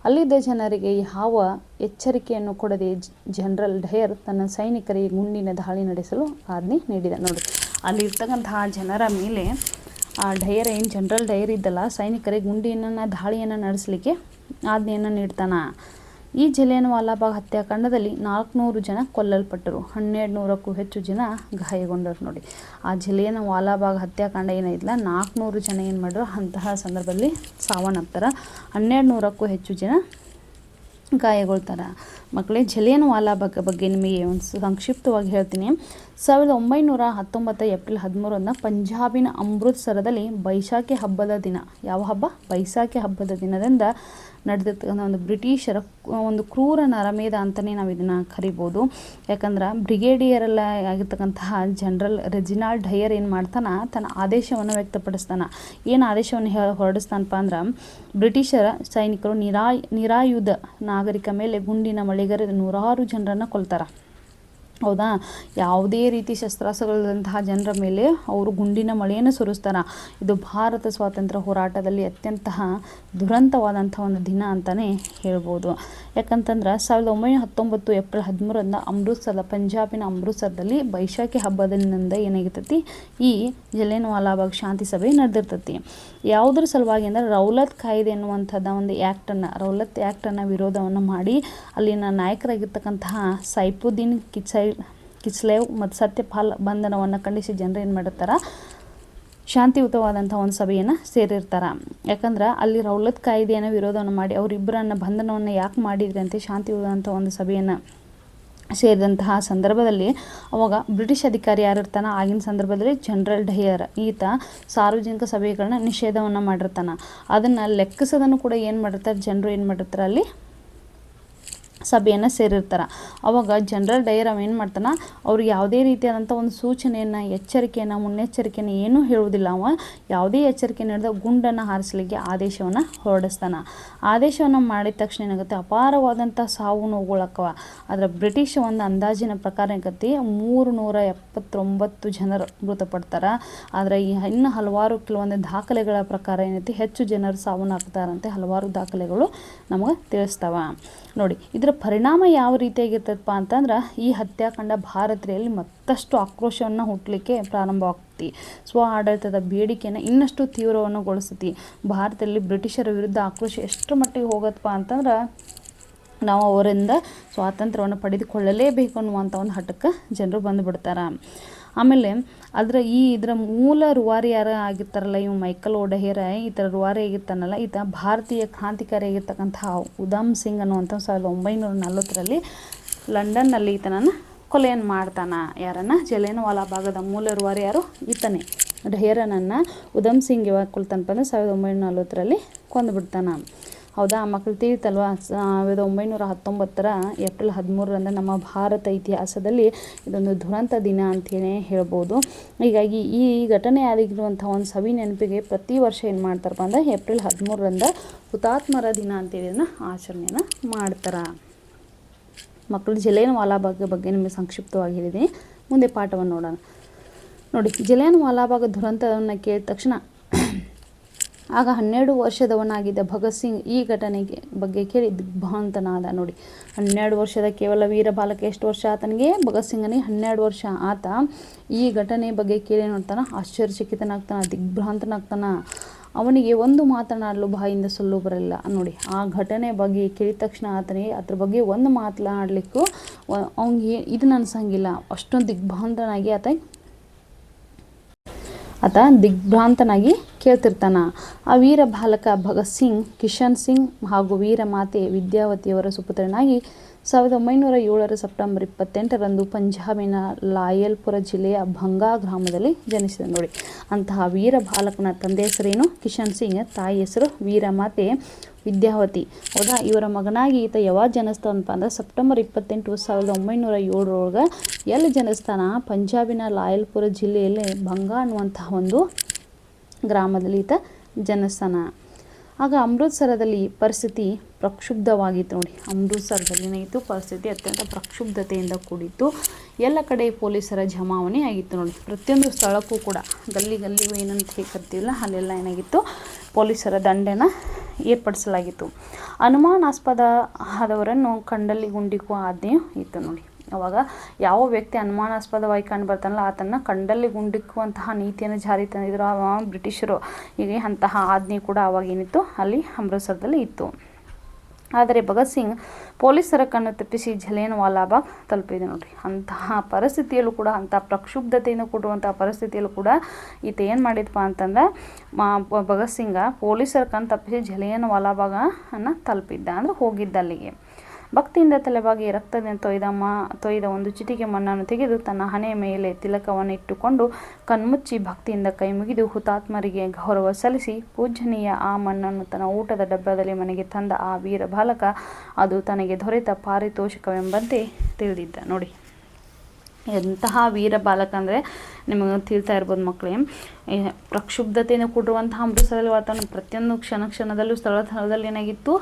ಅಲ್ಲಿದ್ದ ಜನರಿಗೆ ಯಾವ ಎಚ್ಚರಿಕೆಯನ್ನು ಕೊಡದೆ ಜನರಲ್ ಡಯರ್ ತನ್ನ ಸೈನಿಕರಿಗೆ ಗುಂಡಿನ ದಾಳಿ ನಡೆಸಲು ಆಜ್ಞೆ ನೀಡಿದ. ನೋಡಿ, ಅಲ್ಲಿರ್ತಕ್ಕಂತಹ ಜನರ ಮೇಲೆ ಆ ಡಯರ್ ಏನು ಜನರಲ್ ಡಯರ್ ಇದ್ದಲ್ಲ, ಸೈನಿಕರಿಗೆ ಗುಂಡಿನ ದಾಳಿಯನ್ನು ನಡೆಸಲಿಕ್ಕೆ ಆಜ್ಞೆಯನ್ನು ನೀಡ್ತಾನೆ. ಈ ಜಲಿಯನ್ ವಾಲಾಬಾಗ್ ಹತ್ಯಾಕಾಂಡದಲ್ಲಿ 400 ಜನ ಕೊಲ್ಲಲ್ಪಟ್ಟರು, 1200ಕ್ಕೂ ಹೆಚ್ಚು ಜನ ಗಾಯಗೊಂಡರು. ನೋಡಿ, ಆ ಜಲಿಯನ್ ವಾಲಾಬಾಗ್ ಹತ್ಯಾಕಾಂಡ ಏನಿಲ್ಲ, 400 ಜನ ಏನು ಮಾಡಿದ್ರು ಅಂತಹ ಸಂದರ್ಭದಲ್ಲಿ ಸಾವನ್ನಪ್ತಾರೆ, 1200ಕ್ಕೂ ಹೆಚ್ಚು ಜನ ಗಾಯಗೊಳ್ತಾರೆ. ಮಕ್ಕಳೇ, ಜಲಿಯನ್ ವಾಲಾಬಾಗ್ ಬಗ್ಗೆ ನಿಮಗೆ ಒಂದು ಸಂಕ್ಷಿಪ್ತವಾಗಿ ಹೇಳ್ತೀನಿ. 1919 ಏಪ್ರಿಲ್ 13ರಂದು ಪಂಜಾಬಿನ ಅಮೃತ್ಸರದಲ್ಲಿ ಬೈಸಾಖಿ ಹಬ್ಬದ ದಿನ, ಯಾವ ಹಬ್ಬ? ಬೈಸಾಖಿ ಹಬ್ಬದ ದಿನದಿಂದ ನಡೆದಿರ್ತಕ್ಕಂಥ ಒಂದು ಬ್ರಿಟಿಷರ ಒಂದು ಕ್ರೂರ ನರಮೇಧ ಅಂತಲೇ ನಾವು ಇದನ್ನು ಕರಿಬೋದು. ಯಾಕಂದ್ರೆ ಬ್ರಿಗೇಡಿಯರೆಲ್ಲ ಆಗಿರ್ತಕ್ಕಂತಹ ಜನರಲ್ ರೆಜಿನಾಲ್ಡ್ ಡಯರ್ ಏನು ಮಾಡ್ತಾನೆ, ತನ್ನ ಆದೇಶವನ್ನು ವ್ಯಕ್ತಪಡಿಸ್ತಾನೆ. ಏನು ಆದೇಶವನ್ನು ಹೊರಡಿಸ್ತಾನಪ್ಪ ಅಂದ್ರೆ, ಬ್ರಿಟಿಷರ ಸೈನಿಕರು ನಿರಾಯುಧ ನಾಗರಿಕ ಮೇಲೆ ಗುಂಡಿನ ಮಳೆಗರೆದು 100 ಜನರನ್ನು ಕೊಲ್ತಾರೆ. ಹೌದಾ, ಯಾವುದೇ ರೀತಿ ಶಸ್ತ್ರಾಸ್ತ್ರಗಳಂತಹ ಜನರ ಮೇಲೆ ಅವರು ಗುಂಡಿನ ಮಳೆಯನ್ನು ಸುರಿಸ್ತಾರೆ. ಇದು ಭಾರತ ಸ್ವಾತಂತ್ರ್ಯ ಹೋರಾಟದಲ್ಲಿ ಅತ್ಯಂತ ದುರಂತವಾದಂಥ ಒಂದು ದಿನ ಅಂತಲೇ ಹೇಳ್ಬೋದು. ಯಾಕಂತಂದ್ರೆ 1919 ಏಪ್ರಿಲ್ 13ರಂದು ಅಮೃತ್ಸರದ ಪಂಜಾಬಿನ ಅಮೃತ್ಸರದಲ್ಲಿ ಬೈಸಾಖಿ ಹಬ್ಬದಿಂದ ಏನಾಗಿರ್ತೈತಿ, ಈ ಜಲಿಯನ್ ವಾಲಾಬಾಗ್ ಶಾಂತಿ ಸಭೆ ನಡೆದಿರ್ತೈತಿ. ಯಾವುದ್ರ ಸಲುವಾಗಿ ಅಂದರೆ ರೌಲತ್ ಕಾಯ್ದೆ ಎನ್ನುವಂಥದ್ದು ಒಂದು ರೌಲತ್ ಆ್ಯಕ್ಟನ್ನು ವಿರೋಧವನ್ನು ಮಾಡಿ ಅಲ್ಲಿನ ನಾಯಕರಾಗಿರ್ತಕ್ಕಂತಹ ಸೈಫುದ್ದೀನ್ ಕಿಚ್ಲೇವ್ ಮತ್ತು ಸತ್ಯಪಾಲ್ ಬಂಧನವನ್ನು ಖಂಡಿಸಿ ಜನರು ಏನು ಮಾಡಿರ್ತಾರೆ, ಶಾಂತಿಯುತವಾದಂಥ ಒಂದು ಸಭೆಯನ್ನು ಸೇರಿರ್ತಾರೆ. ಯಾಕಂದ್ರೆ ಅಲ್ಲಿ ರೌಲತ್ ಕಾಯ್ದೆಯನ್ನು ವಿರೋಧವನ್ನು ಮಾಡಿ ಅವರಿಬ್ಬರನ್ನ ಬಂಧನವನ್ನು ಯಾಕೆ ಮಾಡಿದ್ರಿ ಅಂತ ಶಾಂತಿಯುತವಾದಂಥ ಒಂದು ಸಭೆಯನ್ನು ಸೇರಿದಂತಹ ಸಂದರ್ಭದಲ್ಲಿ ಅವಾಗ ಬ್ರಿಟಿಷ್ ಅಧಿಕಾರಿ ಯಾರಿರ್ತಾನೆ ಆಗಿನ ಸಂದರ್ಭದಲ್ಲಿ ಜನರಲ್ ಡಯರ್, ಈತ ಸಾರ್ವಜನಿಕ ಸಭೆಗಳನ್ನ ನಿಷೇಧವನ್ನು ಮಾಡಿರ್ತಾನೆ. ಅದನ್ನು ಲೆಕ್ಕಿಸೋದನ್ನು ಕೂಡ ಏನು ಮಾಡಿರ್ತಾರೆ, ಜನರು ಏನು ಮಾಡಿರ್ತಾರೆ, ಅಲ್ಲಿ ಸಭೆಯನ್ನು ಸೇರಿರ್ತಾರೆ. ಅವಾಗ ಜನರಲ್ ಡಯರ್ ಏನು ಮಾಡ್ತಾನೆ, ಅವ್ರಿಗೆ ಯಾವುದೇ ರೀತಿಯಾದಂಥ ಒಂದು ಸೂಚನೆಯನ್ನು, ಎಚ್ಚರಿಕೆಯನ್ನು, ಮುನ್ನೆಚ್ಚರಿಕೆಯನ್ನು ಏನೂ ಹೇಳುವುದಿಲ್ಲ. ಅವ ಯಾವುದೇ ಎಚ್ಚರಿಕೆ ನೀಡಿದ ಗುಂಡನ್ನು ಹಾರಿಸಲಿಕ್ಕೆ ಆದೇಶವನ್ನು ಹೊರಡಿಸ್ತಾನೆ. ಆದೇಶವನ್ನು ಮಾಡಿದ ತಕ್ಷಣ ಏನಾಗುತ್ತೆ, ಅಪಾರವಾದಂಥ ಸಾವು ನೋವುಗಳಕ್ಕವ. ಆದರೆ ಬ್ರಿಟಿಷ್ ಒಂದು ಅಂದಾಜಿನ ಪ್ರಕಾರ ಏನಾಗತ್ತೆ, 379 ಜನರು ಮೃತಪಡ್ತಾರೆ. ಆದರೆ ಇನ್ನು ಹಲವಾರು ಕೆಲವೊಂದು ದಾಖಲೆಗಳ ಪ್ರಕಾರ ಏನೈತಿ, ಹೆಚ್ಚು ಜನರು ಸಾವನ್ನಪ್ತಾರಂತೆ ಹಲವಾರು ದಾಖಲೆಗಳು ನಮಗೆ ತಿಳಿಸ್ತಾವ. ನೋಡಿ, ಇದರ ಪರಿಣಾಮ ಯಾವ ರೀತಿಯಾಗಿರ್ತದಪ್ಪ ಅಂತಂದ್ರೆ, ಈ ಹತ್ಯಾಕಾಂಡ ಭಾರತೀಯರಲ್ಲಿ ಮತ್ತಷ್ಟು ಆಕ್ರೋಶವನ್ನು ಹುಟ್ಟಲಿಕ್ಕೆ ಪ್ರಾರಂಭವಾಗ್ತಿ. ಸ್ವ ಆಡಳಿತದ ಬೇಡಿಕೆಯನ್ನು ಇನ್ನಷ್ಟು ತೀವ್ರವನ್ನುಗೊಳಿಸ್ತೈತಿ. ಭಾರತದಲ್ಲಿ ಬ್ರಿಟಿಷರ ವಿರುದ್ಧ ಆಕ್ರೋಶ ಎಷ್ಟು ಮಟ್ಟಿಗೆ ಹೋಗತ್ತಪ್ಪ ಅಂತಂದ್ರೆ, ನಾವು ಅವರಿಂದ ಸ್ವಾತಂತ್ರ್ಯವನ್ನು ಪಡೆದುಕೊಳ್ಳಲೇಬೇಕು ಅನ್ನುವಂಥ ಒಂದು ಹಠಕ್ಕೆ ಜನರು ಬಂದುಬಿಡ್ತಾರೆ. ಆಮೇಲೆ ಇದರ ಮೂಲ ರೂವಾರಿ ಯಾರು ಆಗಿರ್ತಾರಲ್ಲ, ಇವು ಮೈಕಲ್ ಒಡೆಯರ್, ಈ ಥರ ರೂವಾರಿ ಆಗಿರ್ತಾನಲ್ಲ, ಈತ ಭಾರತೀಯ ಕ್ರಾಂತಿಕಾರಿ ಆಗಿರ್ತಕ್ಕಂತಹ ಉಧಮ್ ಸಿಂಗ್ ಅನ್ನುವಂಥ 1940ರಲ್ಲಿ ಲಂಡನ್ನಲ್ಲಿ ಈತನನ್ನು ಕೊಲೆಯನ್ನು ಮಾಡ್ತಾನೆ. ಯಾರನ್ನು? ಜಲಿಯನ್ ವಾಲಾಬಾಗದ ಮೂಲ ರೂವಾರಿ ಯಾರು? ಈತನೇ ಡಯರನನ್ನು ಉಧಮ್ ಸಿಂಗ್ ಯಾವಾಗ ಕೊಲ್ತಾನಪ್ಪ ಅಂದರೆ 1940ರಲ್ಲಿ ಕೊಂದುಬಿಡ್ತಾನೆ. ಹೌದಾ ಮಕ್ಕಳು, ತಿಳಿತಲ್ವಾ? 1919 ಏಪ್ರಿಲ್ 13ರಂದು ನಮ್ಮ ಭಾರತ ಇತಿಹಾಸದಲ್ಲಿ ಇದೊಂದು ದುರಂತ ದಿನ ಅಂತಲೇ ಹೇಳ್ಬೋದು. ಹೀಗಾಗಿ ಈ ಘಟನೆ ಆಗಿರುವಂಥ ಒಂದು ಸವಿ ನೆನಪಿಗೆ ಪ್ರತಿ ವರ್ಷ ಏನು ಮಾಡ್ತಾರಪ್ಪ ಅಂದರೆ ಏಪ್ರಿಲ್ 13ರಂದು ಹುತಾತ್ಮರ ದಿನ ಅಂತೇಳಿ ಇದನ್ನು ಆಚರಣೆಯನ್ನು ಮಾಡ್ತಾರೆ. ಮಕ್ಕಳು, ಜಲಿಯನ್ ವಾಲಾಬಾಗ್ ಬಗ್ಗೆ ನಿಮಗೆ ಸಂಕ್ಷಿಪ್ತವಾಗಿ ಹೇಳಿದ್ದೀನಿ. ಮುಂದೆ ಪಾಠವನ್ನು ನೋಡೋಣ. ನೋಡಿ, ಜಲಿಯನ್ ವಾಲಾಬಾಗ್ ದುರಂತವನ್ನು ಕೇಳಿದ ತಕ್ಷಣ ಆಗ 12 ವರ್ಷದವನಾಗಿದ್ದ ಭಗತ್ ಸಿಂಗ್ ಈ ಘಟನೆಗೆ ಬಗ್ಗೆ ಕೇಳಿ ದಿಗ್ಭ್ರಾಂತನಾದ. ನೋಡಿ, 12 ವರ್ಷದ ಕೇವಲ ವೀರ ಬಾಲಕ. ಎಷ್ಟು ವರ್ಷ ಆತನಿಗೆ? ಭಗತ್ ಸಿಂಗನಿಗೆ 12 ವರ್ಷ. ಆತ ಈ ಘಟನೆ ಬಗ್ಗೆ ಕೇಳಿ ನೋಡ್ತಾನೆ, ಆಶ್ಚರ್ಯಚಕಿತನಾಗ್ತಾನೆ, ದಿಗ್ಭ್ರಾಂತನಾಗ್ತಾನೆ. ಅವನಿಗೆ ಒಂದು ಮಾತನಾಡಲು ಬಾಯಿಂದ ಸೊಲ್ಲು ಬರಲಿಲ್ಲ. ನೋಡಿ, ಆ ಘಟನೆ ಬಗ್ಗೆ ಕೇಳಿದ ತಕ್ಷಣ ಆತನಿಗೆ ಅದ್ರ ಬಗ್ಗೆ ಒಂದು ಮಾತನಾಡಲಿಕ್ಕೂ ಅವನಿಗೆ ಇದನ್ನು ಅನ್ಸಂಗಿಲ್ಲ. ಅಷ್ಟೊಂದು ದಿಗ್ಭ್ರಾಂತನಾಗಿ ಆತ ದಿಗ್ಭ್ರಾಂತನಾಗಿ ಕೇಳ್ತಿರ್ತಾನ. ಆ ವೀರ ಬಾಲಕ ಭಗತ್ ಸಿಂಗ್ ಕಿಶನ್ ಸಿಂಗ್ ಹಾಗೂ ವೀರ ಮಾತೆ ವಿದ್ಯಾವತಿಯವರ ಸುಪುತ್ರನಾಗಿ 1907 ಸೆಪ್ಟೆಂಬರ್ 28ರಂದು ಪಂಜಾಬಿನ ಲಾಯಲ್ಪುರ ಜಿಲ್ಲೆಯ ಭಂಗಾ ಗ್ರಾಮದಲ್ಲಿ ಜನಿಸಿದ. ನೋಡಿ, ಅಂತಹ ವೀರ ಬಾಲಕನ ತಂದೆ ಹೆಸರೇನು? ಕಿಶನ್ ಸಿಂಗ್. ತಾಯಿ ಹೆಸರು ವೀರ ಮಾತೆ ವಿದ್ಯಾವತಿ. ಹೌದಾ, ಇವರ ಮಗನಾಗಿ ಈತ ಯಾವಾಗ ಜನಿಸ್ತಾನಪ್ಪ ಅಂದ್ರೆ ಸೆಪ್ಟೆಂಬರ್ 28, 1907 ಎಲ್ಲಿ ಜನಿಸ್ತಾನ? ಪಂಜಾಬಿನ ಲಾಯಲ್ಪುರ ಜಿಲ್ಲೆಯಲ್ಲಿ ಭಂಗಾ ಅನ್ನುವಂತಹ ಒಂದು ಗ್ರಾಮದಲ್ಲಿ ಈತ ಜನಿಸ್ತಾನ. ಆಗ ಅಮೃತಸರದಲ್ಲಿ ಪರಿಸ್ಥಿತಿ ಪ್ರಕ್ಷುಬ್ಧವಾಗಿತ್ತು ನೋಡಿ. ಅಮೃತಸರದಲ್ಲಿ ಏನಾಗಿತ್ತು? ಪರಿಸ್ಥಿತಿ ಅತ್ಯಂತ ಪ್ರಕ್ಷುಬ್ಧತೆಯಿಂದ ಕೂಡಿತ್ತು. ಎಲ್ಲ ಕಡೆ ಪೊಲೀಸರ ಜಮಾವಣೆ ಆಗಿತ್ತು ನೋಡಿ. ಪ್ರತಿಯೊಂದು ಸ್ಥಳಕ್ಕೂ ಕೂಡ ಗಲ್ಲಿಗೂ ಏನಂತ ಕರಿತೀವಲ್ಲ ಅಲ್ಲೆಲ್ಲ ಏನಾಗಿತ್ತು? ಪೊಲೀಸರ ದಂಡೆನ ಏರ್ಪಡಿಸಲಾಗಿತ್ತು. ಅನುಮಾನಾಸ್ಪದ ಆದವರನ್ನು ಕಂಡಲ್ಲಿ ಗುಂಡಿಕ್ಕುವ ಆಜ್ಞೆಯೂ ಇತ್ತು ನೋಡಿ. ಅವಾಗ ಯಾವ ವ್ಯಕ್ತಿ ಅನುಮಾನಾಸ್ಪದವಾಗಿ ಕಂಡು ಬರ್ತಾನಲ್ಲ ಆತನ್ನು ಕಂಡಲ್ಲಿ ಗುಂಡಿಕ್ಕುವಂತಹ ನೀತಿಯನ್ನು ಜಾರಿ ತಂದಿದ್ರು ಬ್ರಿಟಿಷರು. ಹೀಗೆ ಅಂತಹ ಆಜ್ಞೆ ಕೂಡ ಅವಾಗೇನಿತ್ತು ಅಲ್ಲಿ ಅಮೃತಸರದಲ್ಲಿ ಇತ್ತು. ಆದರೆ ಭಗತ್ ಸಿಂಗ್ ಪೊಲೀಸರ ಕಣ್ಣು ತಪ್ಪಿಸಿ ಜಲಿಯನ್ ವಾಲಾಬಾಗ್ ತಲುಪಿದೆ ನೋಡ್ರಿ. ಅಂತಹ ಪರಿಸ್ಥಿತಿಯಲ್ಲೂ ಕೂಡ, ಅಂತಹ ಪ್ರಕ್ಷುಬ್ಧತೆಯನ್ನು ಕೊಡುವಂತಹ ಪರಿಸ್ಥಿತಿಯಲ್ಲೂ ಕೂಡ ಈತ ಏನು ಮಾಡಿದಪ್ಪ ಅಂತಂದ್ರೆ ಭಗತ್ ಸಿಂಗ ಪೊಲೀಸರ ಕಣ್ಣು ತಪ್ಪಿಸಿ ಜಲಿಯನ್ ವಾಲಾಬಾಗನ್ನು ತಲುಪಿದ್ದ, ಅಂದರೆ ಹೋಗಿದ್ದ ಅಲ್ಲಿಗೆ. ಭಕ್ತಿಯಿಂದ ತಲೆಬಾಗಿ ರಕ್ತದಿಂದ ತೊಯ್ದ ಒಂದು ಚಿಟಿಕೆ ಮಣ್ಣನ್ನು ತೆಗೆದು ತನ್ನ ಹಣೆಯ ಮೇಲೆ ತಿಲಕವನ್ನು ಇಟ್ಟುಕೊಂಡು ಕಣ್ಮುಚ್ಚಿ ಭಕ್ತಿಯಿಂದ ಕೈ ಮುಗಿದು ಹುತಾತ್ಮರಿಗೆ ಗೌರವ ಸಲ್ಲಿಸಿ ಪೂಜನೀಯ ಆ ಮಣ್ಣನ್ನು ತನ್ನ ಊಟದ ಡಬ್ಬದಲ್ಲಿ ಮನೆಗೆ ತಂದ ಆ ವೀರ ಬಾಲಕ ಅದು ತನಗೆ ದೊರೆತ ಪಾರಿತೋಷಕವೆಂಬಂತೆ ತಿಳಿದಿದ್ದ ನೋಡಿ. ಎಂತಹ ವೀರ ಬಾಲಕ ಅಂದರೆ ನಿಮಗೆ ತಿಳಿತಾ ಇರ್ಬೋದು ಮಕ್ಕಳೇ. ಪ್ರಕ್ಷುಬ್ಧತೆಯನ್ನು ಕೊಡುವಂತಹ ಅಮೃತಸರದಲ್ಲಿ ವಾತಾವರಣ ಪ್ರತಿಯೊಂದು ಕ್ಷಣದಲ್ಲೂ ಸ್ಥಳದಲ್ಲಿ ಏನಾಗಿತ್ತು?